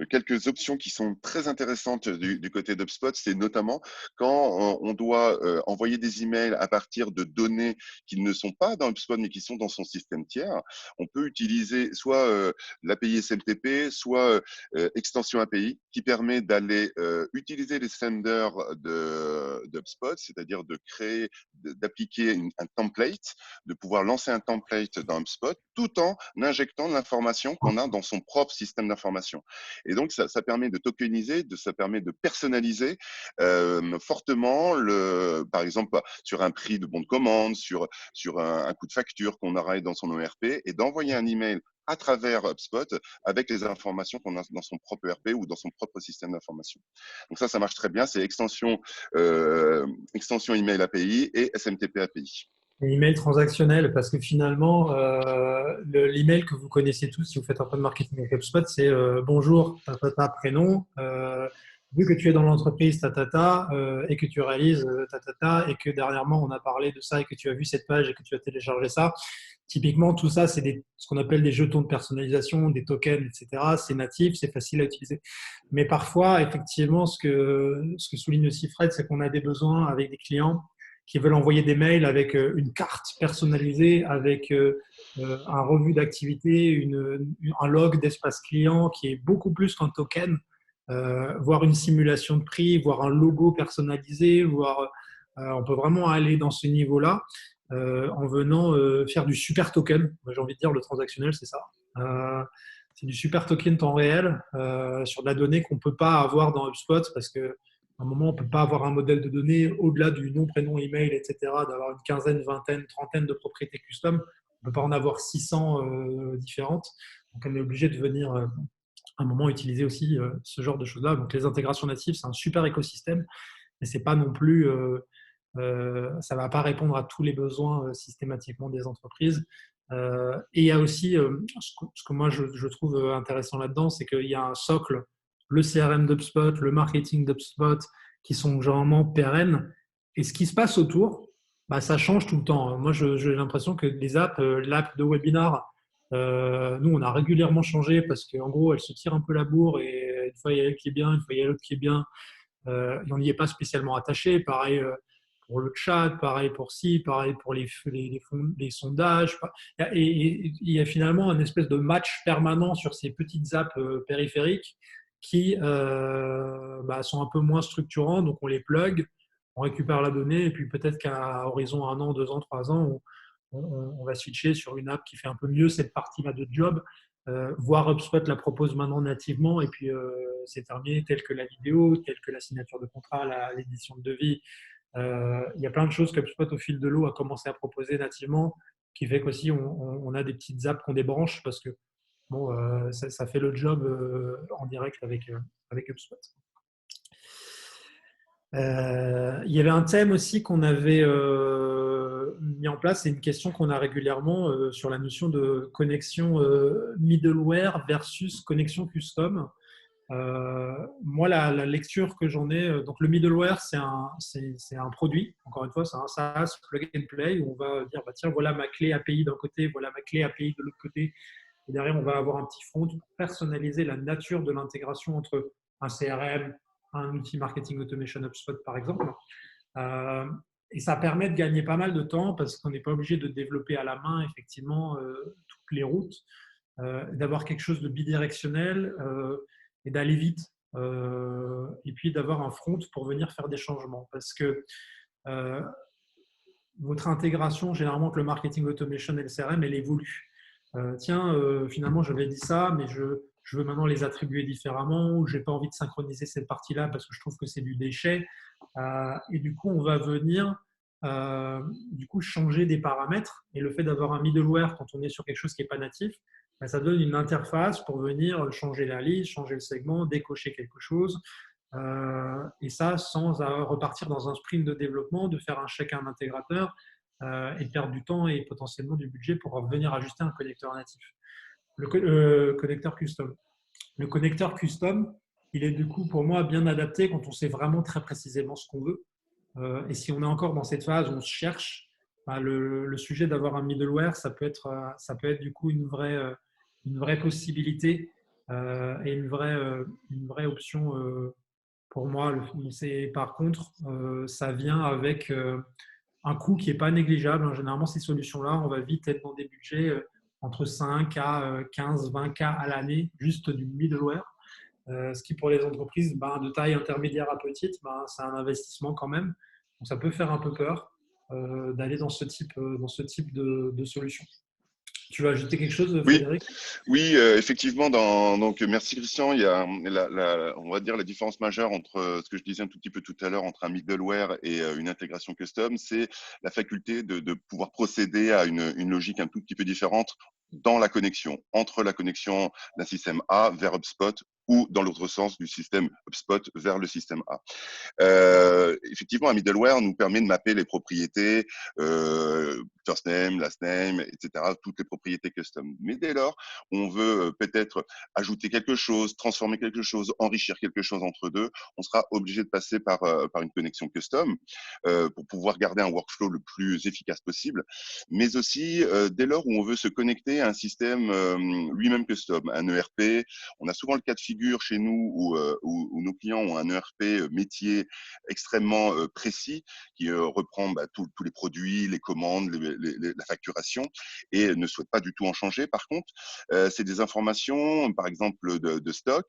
quelques options qui sont très intéressantes du côté d'HubSpot. C'est notamment quand on doit envoyer des emails à partir de données qui ne sont pas dans HubSpot, mais qui sont dans son système tiers. On peut utiliser soit l'API SMTP, soit extension API, qui permet d'aller utiliser les senders d'HubSpot, c'est-à-dire de créer, d'appliquer un template, de pouvoir lancer un template dans HubSpot HubSpot tout en injectant l'information qu'on a dans son propre système d'information. Et donc, ça permet de tokeniser, ça permet de personnaliser fortement, par exemple, sur un prix de bon de commande, sur un coût de facture qu'on aurait dans son ERP, et d'envoyer un email à travers HubSpot avec les informations qu'on a dans son propre ERP ou dans son propre système d'information. Donc ça marche très bien. C'est extension email API et SMTP API. L'email transactionnel, parce que finalement, l'email que vous connaissez tous, si vous faites un peu de marketing avec HubSpot, c'est bonjour, prénom. Vu que tu es dans l'entreprise, et que tu réalises et que dernièrement on a parlé de ça et que tu as vu cette page et que tu as téléchargé ça, typiquement tout ça, c'est ce qu'on appelle des jetons de personnalisation, des tokens, etc. C'est natif, c'est facile à utiliser. Mais parfois, effectivement, ce que souligne aussi Fred, c'est qu'on a des besoins avec des clients qui veulent envoyer des mails avec une carte personnalisée, avec un revue d'activité, un log d'espace client qui est beaucoup plus qu'un token, voire une simulation de prix, voire un logo personnalisé, on peut vraiment aller dans ce niveau-là en venant faire du super token. J'ai envie de dire le transactionnel, c'est ça. C'est du super token temps réel sur de la donnée qu'on ne peut pas avoir dans HubSpot parce que à un moment, on ne peut pas avoir un modèle de données au-delà du nom, prénom, email, etc., d'avoir une quinzaine, vingtaine, trentaine de propriétés custom. On ne peut pas en avoir 600 différentes. Donc, on est obligé de venir à un moment utiliser aussi ce genre de choses-là. Donc, les intégrations natives, c'est un super écosystème, mais c'est pas non plus, ça ne va pas répondre à tous les besoins systématiquement des entreprises. Et il y a aussi, ce que moi je trouve intéressant là-dedans, c'est qu'il y a un socle, le CRM d'HubSpot, le marketing d'HubSpot, qui sont généralement pérennes. Et ce qui se passe autour, ça change tout le temps. Moi, j'ai l'impression que les apps, l'app de webinar, nous, on a régulièrement changé parce qu'en gros, elle se tire un peu la bourre et une fois, il y a elle qui est bien, une fois, il y a l'autre qui est bien. Et on n'y est pas spécialement attaché. Pareil pour le chat, pareil pour pareil pour les sondages. Et il y a finalement un espèce de match permanent sur ces petites apps périphériques qui sont un peu moins structurants. Donc, on les plug, on récupère la donnée et puis peut-être qu'à horizon 1 an, 2 ans, 3 ans, on va switcher sur une app qui fait un peu mieux cette partie-là de job. Voire HubSpot la propose maintenant nativement et puis c'est terminé, tel que la vidéo, tel que la signature de contrat, l'édition de devis. Il y a plein de choses que HubSpot au fil de l'eau a commencé à proposer nativement, qui fait qu'aussi on a des petites apps qu'on débranche parce que bon, ça fait le job en direct avec HubSpot. Il y avait un thème aussi qu'on avait mis en place, c'est une question qu'on a régulièrement sur la notion de connexion middleware versus connexion custom. Moi, la lecture que j'en ai, donc le middleware, c'est un produit, encore une fois, c'est un SaaS, plug and play, où on va dire, tiens, voilà ma clé API d'un côté, voilà ma clé API de l'autre côté, et derrière, on va avoir un petit front pour personnaliser la nature de l'intégration entre un CRM, un outil marketing automation HubSpot, par exemple. Et ça permet de gagner pas mal de temps parce qu'on n'est pas obligé de développer à la main, effectivement, toutes les routes, d'avoir quelque chose de bidirectionnel et d'aller vite. Et puis d'avoir un front pour venir faire des changements. Parce que votre intégration, généralement, avec le marketing automation et le CRM, elle évolue. Finalement, j'avais dit ça, mais je veux maintenant les attribuer différemment ou je n'ai pas envie de synchroniser cette partie-là parce que je trouve que c'est du déchet. Et du coup, on va venir changer des paramètres. Et le fait d'avoir un middleware quand on est sur quelque chose qui n'est pas natif, ça donne une interface pour venir changer la liste, changer le segment, décocher quelque chose. Et ça, sans repartir dans un sprint de développement, de faire un chèque à un intégrateur et de perdre du temps et potentiellement du budget pour venir ajuster un connecteur natif. Le connecteur custom. Le connecteur custom, il est du coup pour moi bien adapté quand on sait vraiment très précisément ce qu'on veut. Et si on est encore dans cette phase où on se cherche, le sujet d'avoir un middleware, ça peut être du coup une vraie possibilité et une vraie option pour moi. Par contre, ça vient avec un coût qui n'est pas négligeable. Généralement, ces solutions-là, on va vite être dans des budgets entre 5 à 15, 20 K à l'année, juste du middleware. Ce qui, pour les entreprises de taille intermédiaire à petite, c'est un investissement quand même. Donc, ça peut faire un peu peur d'aller dans ce type de solution. Tu veux ajouter quelque chose, Oui, Frédéric? oui, effectivement. Donc, merci Christian. Il y a on va dire la différence majeure entre ce que je disais un tout petit peu tout à l'heure entre un middleware et une intégration custom, c'est la faculté de pouvoir procéder à une logique un tout petit peu différente dans la connexion, entre la connexion d'un système A vers HubSpot ou dans l'autre sens du système HubSpot vers le système A. Effectivement, un middleware nous permet de mapper les propriétés, first name, last name, etc., toutes les propriétés custom. Mais dès lors, on veut peut-être ajouter quelque chose, transformer quelque chose, enrichir quelque chose entre deux, on sera obligé de passer par une connexion custom pour pouvoir garder un workflow le plus efficace possible. Mais aussi, dès lors où on veut se connecter à un système lui-même custom, un ERP, on a souvent le cas de figure chez nous où nos clients ont un ERP métier extrêmement précis qui reprend tous les produits, les commandes, la facturation et ne souhaite pas du tout en changer. Par contre, c'est des informations, par exemple de stock,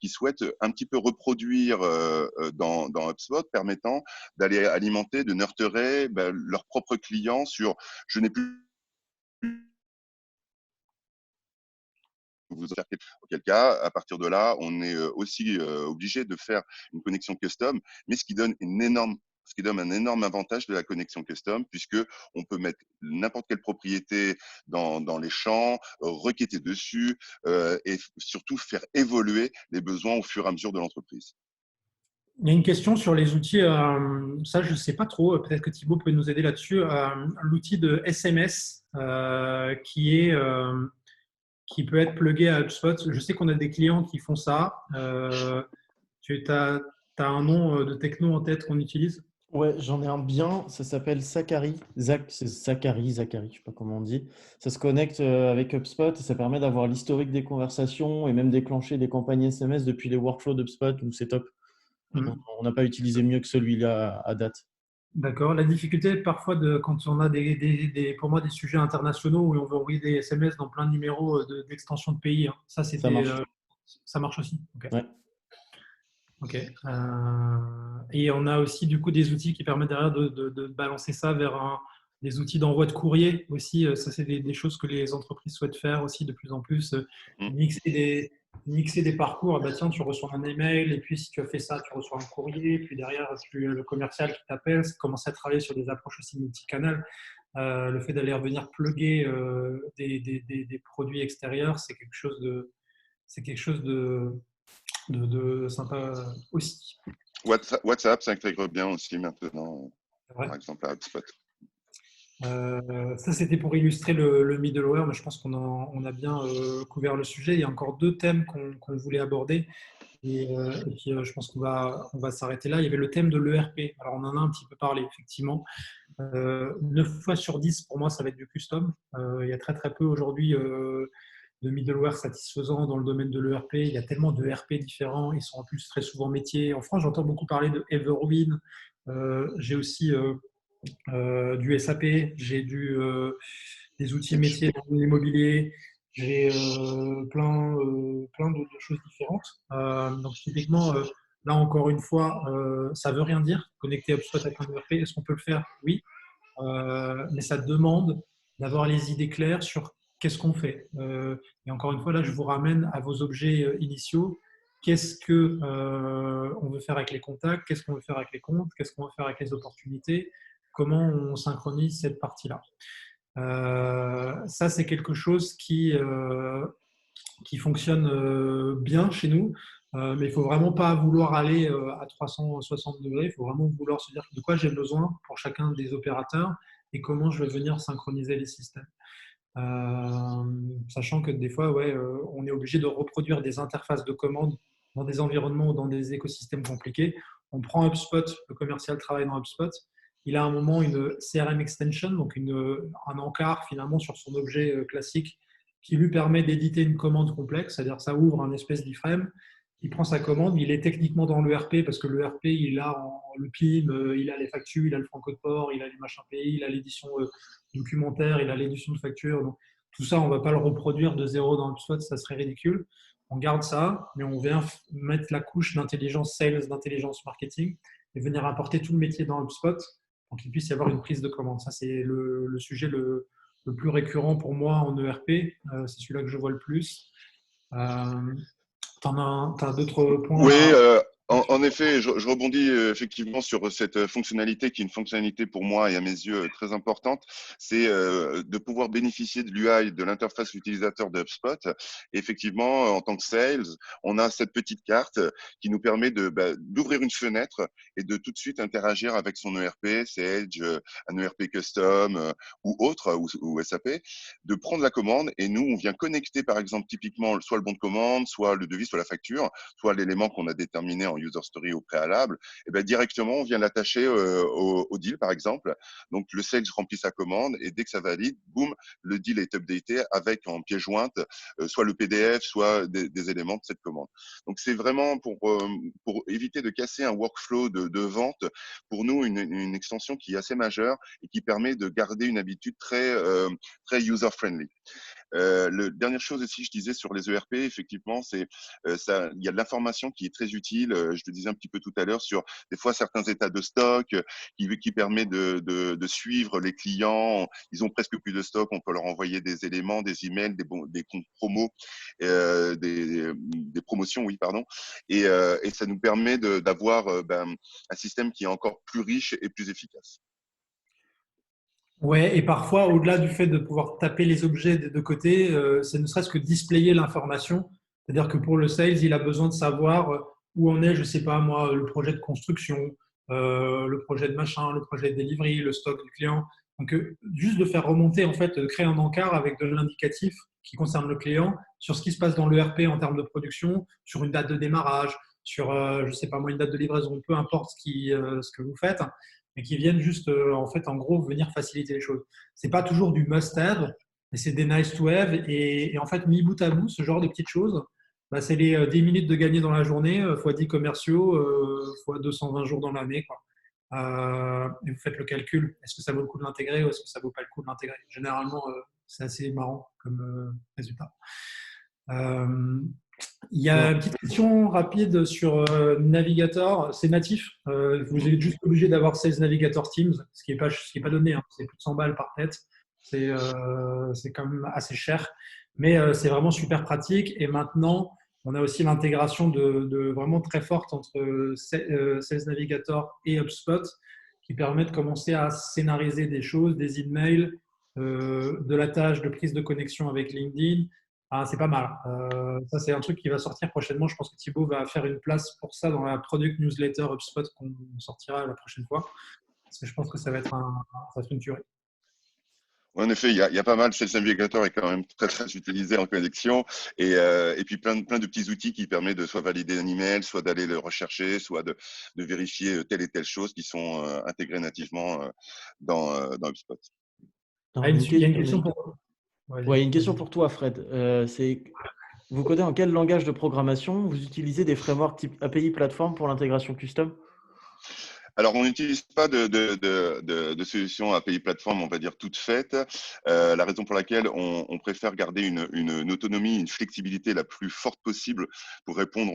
qui souhaitent un petit peu reproduire dans HubSpot, permettant d'aller alimenter, de nurturer leurs propres clients sur je n'ai plus vous faire auquel cas, à partir de là, on est aussi obligé de faire une connexion custom, mais ce qui donne un énorme avantage de la connexion custom, puisque on peut mettre n'importe quelle propriété dans les champs, requêter dessus et surtout faire évoluer les besoins au fur et à mesure de l'entreprise. Il y a une question sur les outils, ça je ne sais pas trop, peut-être que Thibaut peut nous aider là-dessus. L'outil de SMS qui peut être plugué à HubSpot. Je sais qu'on a des clients qui font ça. Tu as un nom de techno en tête qu'on utilise? Ouais, j'en ai un bien, ça s'appelle Zachary. C'est Zachary, je sais pas comment on dit. Ça se connecte avec HubSpot et ça permet d'avoir l'historique des conversations et même déclencher des campagnes SMS depuis les workflows d'HubSpot, donc c'est top. On n'a pas utilisé mieux que celui-là à date. D'accord. La difficulté parfois quand on a pour moi des sujets internationaux où on veut envoyer des SMS dans plein de numéros d'extension de pays. Hein. Ça, Ça marche. Ça marche aussi. Okay. Ouais. Ok. Et on a aussi du coup des outils qui permettent derrière de balancer ça vers des outils d'envoi de courrier aussi. Ça, c'est des choses que les entreprises souhaitent faire aussi de plus en plus. Mixer des parcours. Bah, tiens, tu reçois un email et puis si tu as fait ça, tu reçois un courrier. Puis derrière, le commercial qui t'appelle, commencer à travailler sur des approches aussi multicanales. Le fait d'aller revenir plugger des produits extérieurs, c'est quelque chose de sympa aussi. WhatsApp s'intègre bien aussi maintenant, par exemple à HubSpot. Ça, c'était pour illustrer le middleware, mais je pense qu'on a bien couvert le sujet. Il y a encore deux thèmes qu'on voulait aborder. Et puis, je pense qu'on va s'arrêter là. Il y avait le thème de l'ERP. Alors, on en a un petit peu parlé, effectivement. 9 fois sur 10, pour moi, ça va être du custom. Il y a très, très peu aujourd'hui de middleware satisfaisant dans le domaine de l'ERP. Il y a tellement de ERP différents. Ils sont en plus très souvent métiers. En France, j'entends beaucoup parler de Everwin. J'ai aussi du SAP, j'ai des outils métiers dans l'immobilier, j'ai plein d'autres choses différentes. Donc typiquement, là encore une fois, ça ne veut rien dire. Connecter HubSpot avec un ERP, est-ce qu'on peut le faire? Oui, mais ça demande d'avoir les idées claires sur qu'est-ce qu'on fait. Et encore une fois, là, je vous ramène à vos objets initiaux. Qu'est-ce que on veut faire avec les contacts? Qu'est-ce qu'on veut faire avec les comptes? Qu'est-ce qu'on veut faire avec les opportunités? Comment on synchronise cette partie-là? Ça, c'est quelque chose qui fonctionne bien chez nous, mais il ne faut vraiment pas vouloir aller à 360 degrés. Il faut vraiment vouloir se dire de quoi j'ai besoin pour chacun des opérateurs et comment je vais venir synchroniser les systèmes. Sachant que des fois, on est obligé de reproduire des interfaces de commandes dans des environnements ou dans des écosystèmes compliqués. On prend HubSpot, le commercial travaille dans HubSpot. Il a à un moment une CRM extension, donc un encart finalement sur son objet classique qui lui permet d'éditer une commande complexe, c'est-à-dire que ça ouvre un espèce d'iframe. Il prend sa commande, il est techniquement dans l'ERP parce que l'ERP, il a le PIM, il a les factures, il a le franco de port, il a les machins pays, il a l'édition documentaire, il a l'édition de facture. Donc, tout ça, on ne va pas le reproduire de zéro dans HubSpot, ça serait ridicule. On garde ça, mais on vient mettre la couche d'intelligence sales, d'intelligence marketing et venir apporter tout le métier dans HubSpot pour qu'il puisse y avoir une prise de commande. Ça, c'est le sujet le le plus récurrent pour moi en ERP. C'est celui-là que je vois le plus. T'as d'autres points Oui, à... en effet, je rebondis effectivement sur cette fonctionnalité qui est une fonctionnalité pour moi et à mes yeux très importante. C'est de pouvoir bénéficier de l'UI, de l'interface utilisateur de HubSpot. Et effectivement, en tant que sales, on a cette petite carte qui nous permet d'ouvrir une fenêtre et de tout de suite interagir avec son ERP, Sage, un ERP custom ou autre, ou SAP, de prendre la commande et nous, on vient connecter par exemple typiquement soit le bon de commande, soit le devis, soit la facture, soit l'élément qu'on a déterminé en user story au préalable, et bien directement, on vient l'attacher au deal, par exemple. Donc, le sales remplit sa commande et dès que ça valide, boum, le deal est updaté avec en pièce jointe soit le PDF, soit des éléments de cette commande. Donc, c'est vraiment pour éviter de casser un workflow de vente, pour nous, une extension qui est assez majeure et qui permet de garder une habitude très user-friendly. La dernière chose aussi, je disais sur les ERP, effectivement, c'est ça. Il y a de l'information qui est très utile. Je le disais un petit peu tout à l'heure sur des fois certains états de stock qui permet de suivre les clients. Ils ont presque plus de stock. On peut leur envoyer des éléments, des emails, des comptes promos, des promotions, oui, pardon. Et ça nous permet d'avoir un système qui est encore plus riche et plus efficace. Ouais, et parfois, au-delà du fait de pouvoir taper les objets des deux côtés, c'est ne serait-ce que displayer l'information. C'est-à-dire que pour le sales, il a besoin de savoir où en est, je sais pas moi, le projet de construction, le projet de machin, le projet de delivery, le stock du client. Donc, juste de faire remonter, en fait, de créer un encart avec de l'indicatif qui concerne le client sur ce qui se passe dans l'ERP en termes de production, sur une date de démarrage, sur, je sais pas moi, une date de livraison, peu importe ce que vous faites, mais qui viennent juste, en fait, en gros, venir faciliter les choses. C'est pas toujours du must-have, mais c'est des nice-to-have. Et en fait, mis bout à bout, ce genre de petites choses, bah, c'est les 10 minutes de gagner dans la journée, fois 10 commerciaux, fois 220 jours dans l'année, quoi. Et vous faites le calcul. Est-ce que ça vaut le coup de l'intégrer ou est-ce que ça vaut pas le coup de l'intégrer? Généralement, c'est assez marrant comme résultat. Euh, il y a une petite question rapide sur Navigator. C'est natif. Vous êtes juste obligé d'avoir 16 Navigator Teams, ce qui est pas donné. Hein. C'est plus de 100 balles par tête. C'est quand même assez cher. Mais c'est vraiment super pratique. Et maintenant, on a aussi l'intégration de vraiment très forte entre Sales Navigator et HubSpot qui permet de commencer à scénariser des choses, des emails, de la tâche de prise de connexion avec LinkedIn. Ah, c'est pas mal. Ça, c'est un truc qui va sortir prochainement. Je pense que Thibaut va faire une place pour ça dans la product newsletter HubSpot qu'on sortira la prochaine fois. Parce que je pense que ça va être une tuerie. En effet, il y a pas mal. Sales Navigator est quand même très, très utilisé en connexion. Et puis, plein de petits outils qui permettent de soit valider un email, soit d'aller le rechercher, soit de vérifier telle et telle chose qui sont intégrées nativement dans HubSpot. Ah, il y a une question pour... Ouais, une question pour toi, Fred. Vous codez en quel langage de programmation? Vous utilisez des frameworks type API plateforme pour l'intégration custom? Alors, on n'utilise pas de solution API plateforme, on va dire, toute faite. La raison pour laquelle on préfère garder une autonomie, une flexibilité la plus forte possible pour répondre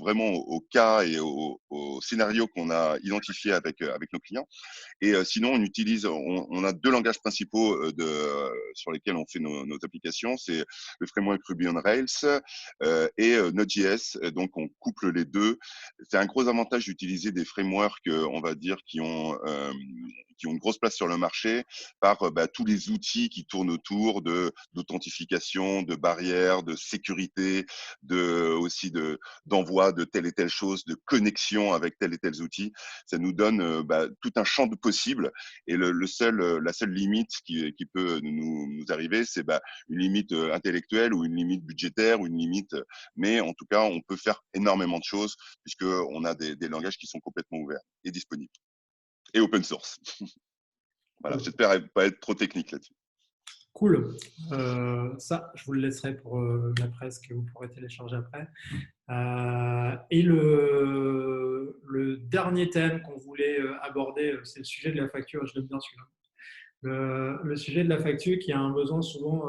vraiment aux cas et aux scénarios qu'on a identifiés avec nos clients. Et sinon, on a deux langages principaux sur lesquels on fait nos applications. C'est le framework Ruby on Rails et Node.js. Donc, on couple les deux. C'est un gros avantage d'utiliser des frameworks, on va dire, qui ont une grosse place sur le marché par tous les outils qui tournent autour d'authentification, de barrières, de sécurité, aussi d'envoi de telle et telle chose, de connexion avec tel et tel outil. Ça nous donne tout un champ de possibles. Et la seule limite qui peut nous arriver, c'est une limite intellectuelle ou une limite budgétaire ou une limite. Mais en tout cas, on peut faire énormément de choses puisqu'on a des langages qui sont complètement ouverts et disponibles. Et open source. Voilà, j'espère pas être trop technique là-dessus. Cool. Ça, je vous le laisserai pour la presse que vous pourrez télécharger après. Et le dernier thème qu'on voulait aborder, c'est le sujet de la facture. Je l'aime bien celui-là. Le sujet de la facture qui a un besoin souvent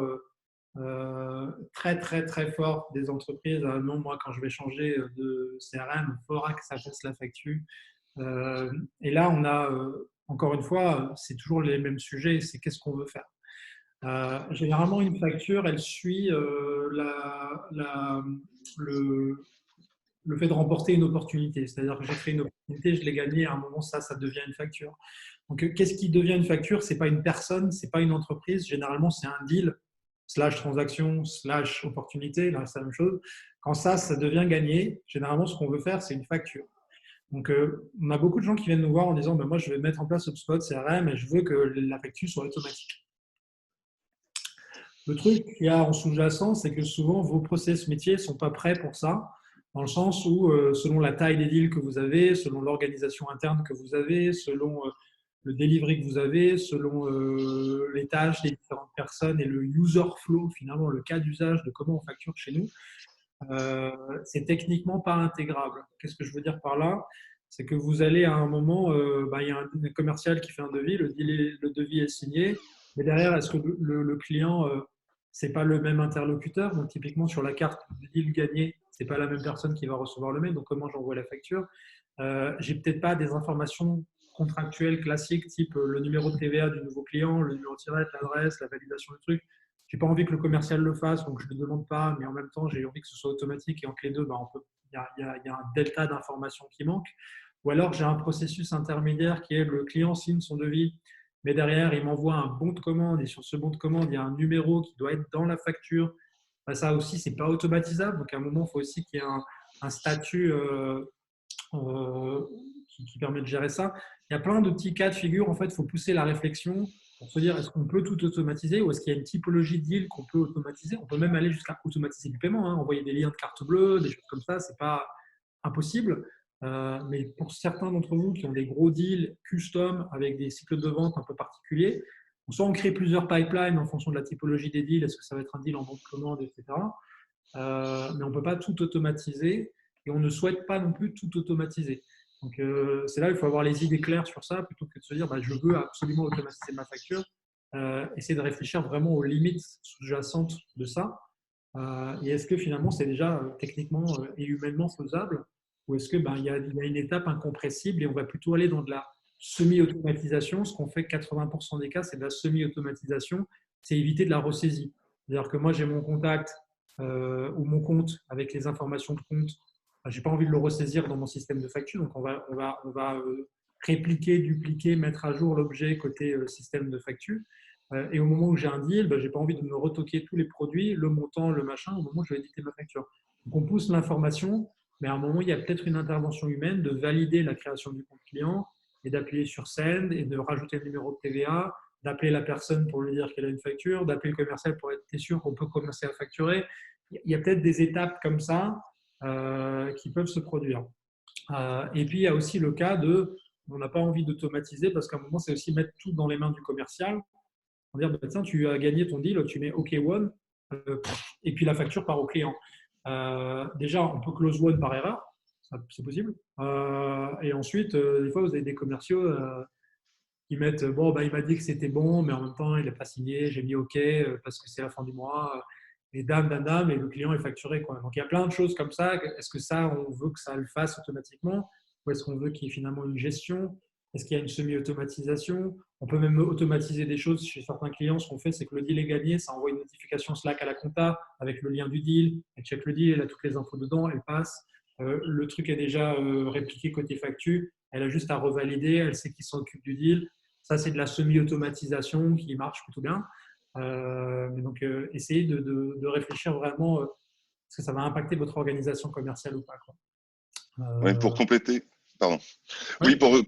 très, très, très fort des entreprises. Non, moi, quand je vais changer de CRM, il faudra que ça fasse la facture. Et là, on a, encore une fois, c'est toujours les mêmes sujets. C'est qu'est-ce qu'on veut faire. Généralement, une facture, elle suit le, le fait de remporter une opportunité. C'est-à-dire que j'ai créé une opportunité, je l'ai gagnée, à un moment, ça devient une facture. Donc, qu'est-ce qui devient une facture? Ce n'est pas une personne, ce n'est pas une entreprise. Généralement, c'est un deal, slash transaction, slash opportunité. Là, c'est la même chose. Quand ça devient gagné, généralement, ce qu'on veut faire, c'est une facture. Donc, on a beaucoup de gens qui viennent nous voir en disant ben, moi, je vais mettre en place HubSpot CRM et je veux que la facture soit automatique. Le truc qu'il y a en sous-jacent, c'est que souvent, vos process métiers ne sont pas prêts pour ça, dans le sens où, selon la taille des deals que vous avez, selon l'organisation interne que vous avez, selon le delivery que vous avez, selon les tâches des différentes personnes et le user flow, finalement, le cas d'usage de comment on facture chez nous, c'est techniquement pas intégrable. Qu'est-ce que je veux dire par là? C'est que vous allez à un moment, il y a un commercial qui fait un devis, le devis est signé, mais derrière, est-ce que le client, c'est pas le même interlocuteur? Donc typiquement sur la carte du deal gagné, c'est pas la même personne qui va recevoir le mail. Donc comment j'envoie la facture? J'ai peut-être pas des informations contractuelles classiques, type le numéro de TVA du nouveau client, le numéro de tirette, l'adresse, la validation du truc. J'ai pas envie que le commercial le fasse, donc je ne le demande pas, mais en même temps, j'ai envie que ce soit automatique et entre les deux, il y a un delta d'informations qui manque. Ou alors, j'ai un processus intermédiaire qui est le client signe son devis, mais derrière, il m'envoie un bon de commande et sur ce bon de commande, il y a un numéro qui doit être dans la facture. Ça aussi, c'est pas automatisable. Donc, à un moment, il faut aussi qu'il y ait un statut euh, qui permet de gérer ça. Il y a plein de petits cas de figure. En fait, il faut pousser la réflexion pour se dire est-ce qu'on peut tout automatiser ou est-ce qu'il y a une typologie de deal qu'on peut automatiser? On peut même aller jusqu'à automatiser du paiement, hein, envoyer des liens de carte bleue, des choses comme ça, c'est pas impossible. Mais pour certains d'entre vous qui ont des gros deals custom avec des cycles de vente un peu particuliers, soit on crée plusieurs pipelines en fonction de la typologie des deals, est-ce que ça va être un deal en bon de commande, etc. Mais on ne peut pas tout automatiser et on ne souhaite pas non plus tout automatiser. Donc, c'est là il faut avoir les idées claires sur ça plutôt que de se dire bah, je veux absolument automatiser ma facture. Essayer de réfléchir vraiment aux limites sous-jacentes de ça. Et est-ce que finalement c'est déjà techniquement et humainement faisable ou est-ce qu'il y a une étape incompressible et on va plutôt aller dans de la semi-automatisation. Ce qu'on fait 80% des cas, c'est de la semi-automatisation, c'est éviter de la ressaisie. C'est-à-dire que moi j'ai mon contact ou mon compte avec les informations de compte, je n'ai pas envie de le ressaisir dans mon système de facture. Donc, on va répliquer, dupliquer, mettre à jour l'objet côté système de facture. Et au moment où j'ai un deal, je n'ai pas envie de me retoquer tous les produits, le montant, le machin, au moment où je vais éditer ma facture. Donc, on pousse l'information, mais à un moment, il y a peut-être une intervention humaine de valider la création du compte client et d'appuyer sur Send et de rajouter le numéro de TVA, d'appeler la personne pour lui dire qu'elle a une facture, d'appeler le commercial pour être sûr qu'on peut commencer à facturer. Il y a peut-être des étapes comme ça qui peuvent se produire. Et puis, il y a aussi le cas de, on n'a pas envie d'automatiser parce qu'à un moment, c'est aussi mettre tout dans les mains du commercial. On va dire, bah, tiens, tu as gagné ton deal, tu mets OK One, et puis la facture part au client. Déjà, on peut close One par erreur, c'est possible. Et ensuite, des fois, vous avez des commerciaux qui mettent, bon, il m'a dit que c'était bon, mais en même temps, il n'a pas signé, j'ai mis OK parce que c'est la fin du mois. Et dame, et le client est facturé, quoi. Donc il y a plein de choses comme ça. Est-ce que ça, on veut que ça le fasse automatiquement ou est-ce qu'on veut qu'il y ait finalement une gestion? Est-ce qu'il y a une semi-automatisation? On peut même automatiser des choses chez certains clients. Ce qu'on fait, c'est que le deal est gagné, ça envoie une notification Slack à la compta avec le lien du deal. Elle check le deal, elle a toutes les infos dedans, elle passe. Le truc est déjà répliqué côté facture. Elle a juste à revalider, elle sait qui s'occupe du deal. Ça, c'est de la semi-automatisation qui marche plutôt bien. Mais donc, essayez de réfléchir vraiment, est-ce que ça va impacter votre organisation commerciale ou pas, quoi. Ouais, pour compléter, pardon. Oui, Ouais.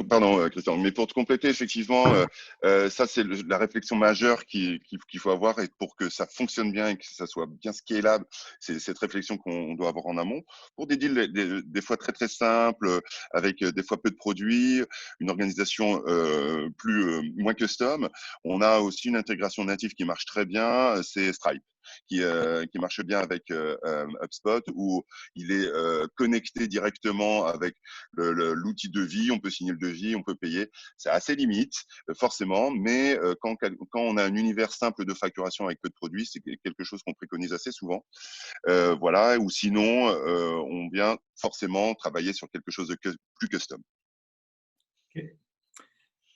pardon, Christian, mais pour te compléter, effectivement, ça, c'est la réflexion majeure qu'il faut avoir et pour que ça fonctionne bien et que ça soit bien scalable, c'est cette réflexion qu'on doit avoir en amont. Pour des deals, des fois très, très simples, avec des fois peu de produits, une organisation moins custom, on a aussi une intégration native qui marche très bien, c'est Stripe. Qui marche bien avec HubSpot, où il est connecté directement avec l'outil de devis, on peut signer le devis, on peut payer. C'est assez limite, forcément, mais quand on a un univers simple de facturation avec peu de produits, c'est quelque chose qu'on préconise assez souvent. Voilà, ou sinon, on vient forcément travailler sur quelque chose de plus custom. Okay.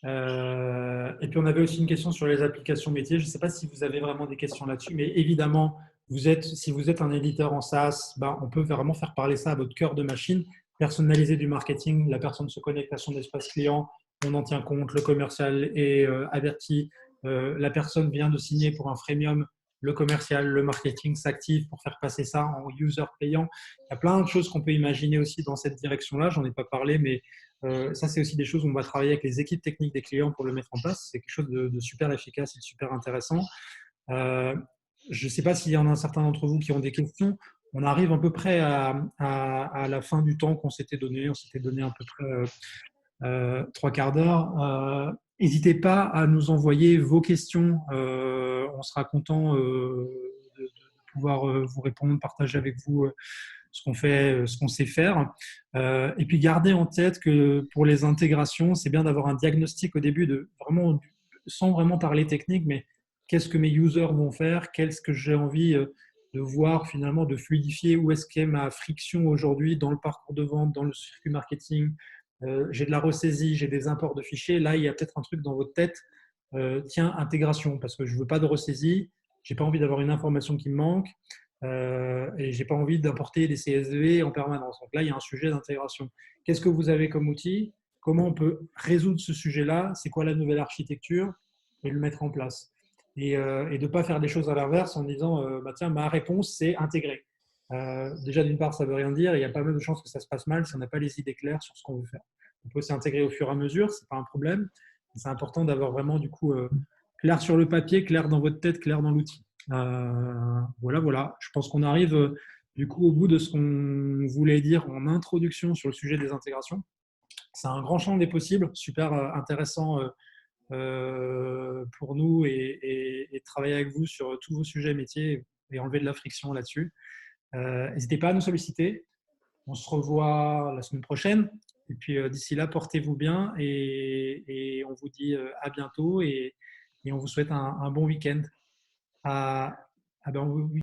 Et puis, on avait aussi une question sur les applications métiers. Je ne sais pas si vous avez vraiment des questions là-dessus, mais évidemment, si vous êtes un éditeur en SaaS, ben, on peut vraiment faire parler ça à votre cœur de machine, personnaliser du marketing. La personne se connecte à son espace client, on en tient compte, le commercial est averti, la personne vient de signer pour un freemium, le commercial, le marketing s'active pour faire passer ça en user payant. Il y a plein de choses qu'on peut imaginer aussi dans cette direction-là. J'en ai pas parlé, mais ça, c'est aussi des choses où on va travailler avec les équipes techniques des clients pour le mettre en place. C'est quelque chose de super efficace et de super intéressant. Je ne sais pas s'il y en a un certain d'entre vous qui ont des questions. On arrive à peu près à la fin du temps qu'on s'était donné. On s'était donné à peu près 3/4 d'heure. N'hésitez pas à nous envoyer vos questions. On sera content de pouvoir vous répondre, partager avec vous ce qu'on fait, ce qu'on sait faire. Et puis gardez en tête que pour les intégrations, c'est bien d'avoir un diagnostic au début sans vraiment parler technique, mais qu'est-ce que mes users vont faire, qu'est-ce que j'ai envie de voir finalement, de fluidifier, où est-ce qu'est ma friction aujourd'hui dans le parcours de vente, dans le circuit marketing. J'ai de la ressaisie, j'ai des imports de fichiers. Là, il y a peut-être un truc dans votre tête. Tiens, intégration, parce que je ne veux pas de ressaisie. Je n'ai pas envie d'avoir une information qui me manque. Et je n'ai pas envie d'importer des CSV en permanence. Donc là, il y a un sujet d'intégration. Qu'est-ce que vous avez comme outil? Comment on peut résoudre ce sujet-là? C'est quoi la nouvelle architecture? Et le mettre en place. Et de ne pas faire des choses à l'inverse en disant bah, tiens, ma réponse, c'est intégrer. Déjà, d'une part, ça ne veut rien dire. Il y a pas mal de chances que ça se passe mal si on n'a pas les idées claires sur ce qu'on veut faire. On peut s'intégrer au fur et à mesure, ce n'est pas un problème. C'est important d'avoir vraiment du coup clair sur le papier, clair dans votre tête, clair dans l'outil. Voilà. Je pense qu'on arrive du coup au bout de ce qu'on voulait dire en introduction sur le sujet des intégrations. C'est un grand champ des possibles, super intéressant pour nous et de travailler avec vous sur tous vos sujets métiers et enlever de la friction là-dessus. N'hésitez pas à nous solliciter. On se revoit la semaine prochaine. Et puis d'ici là, portez-vous bien et on vous dit à bientôt et on vous souhaite un bon week-end. Ah, ah ben oui.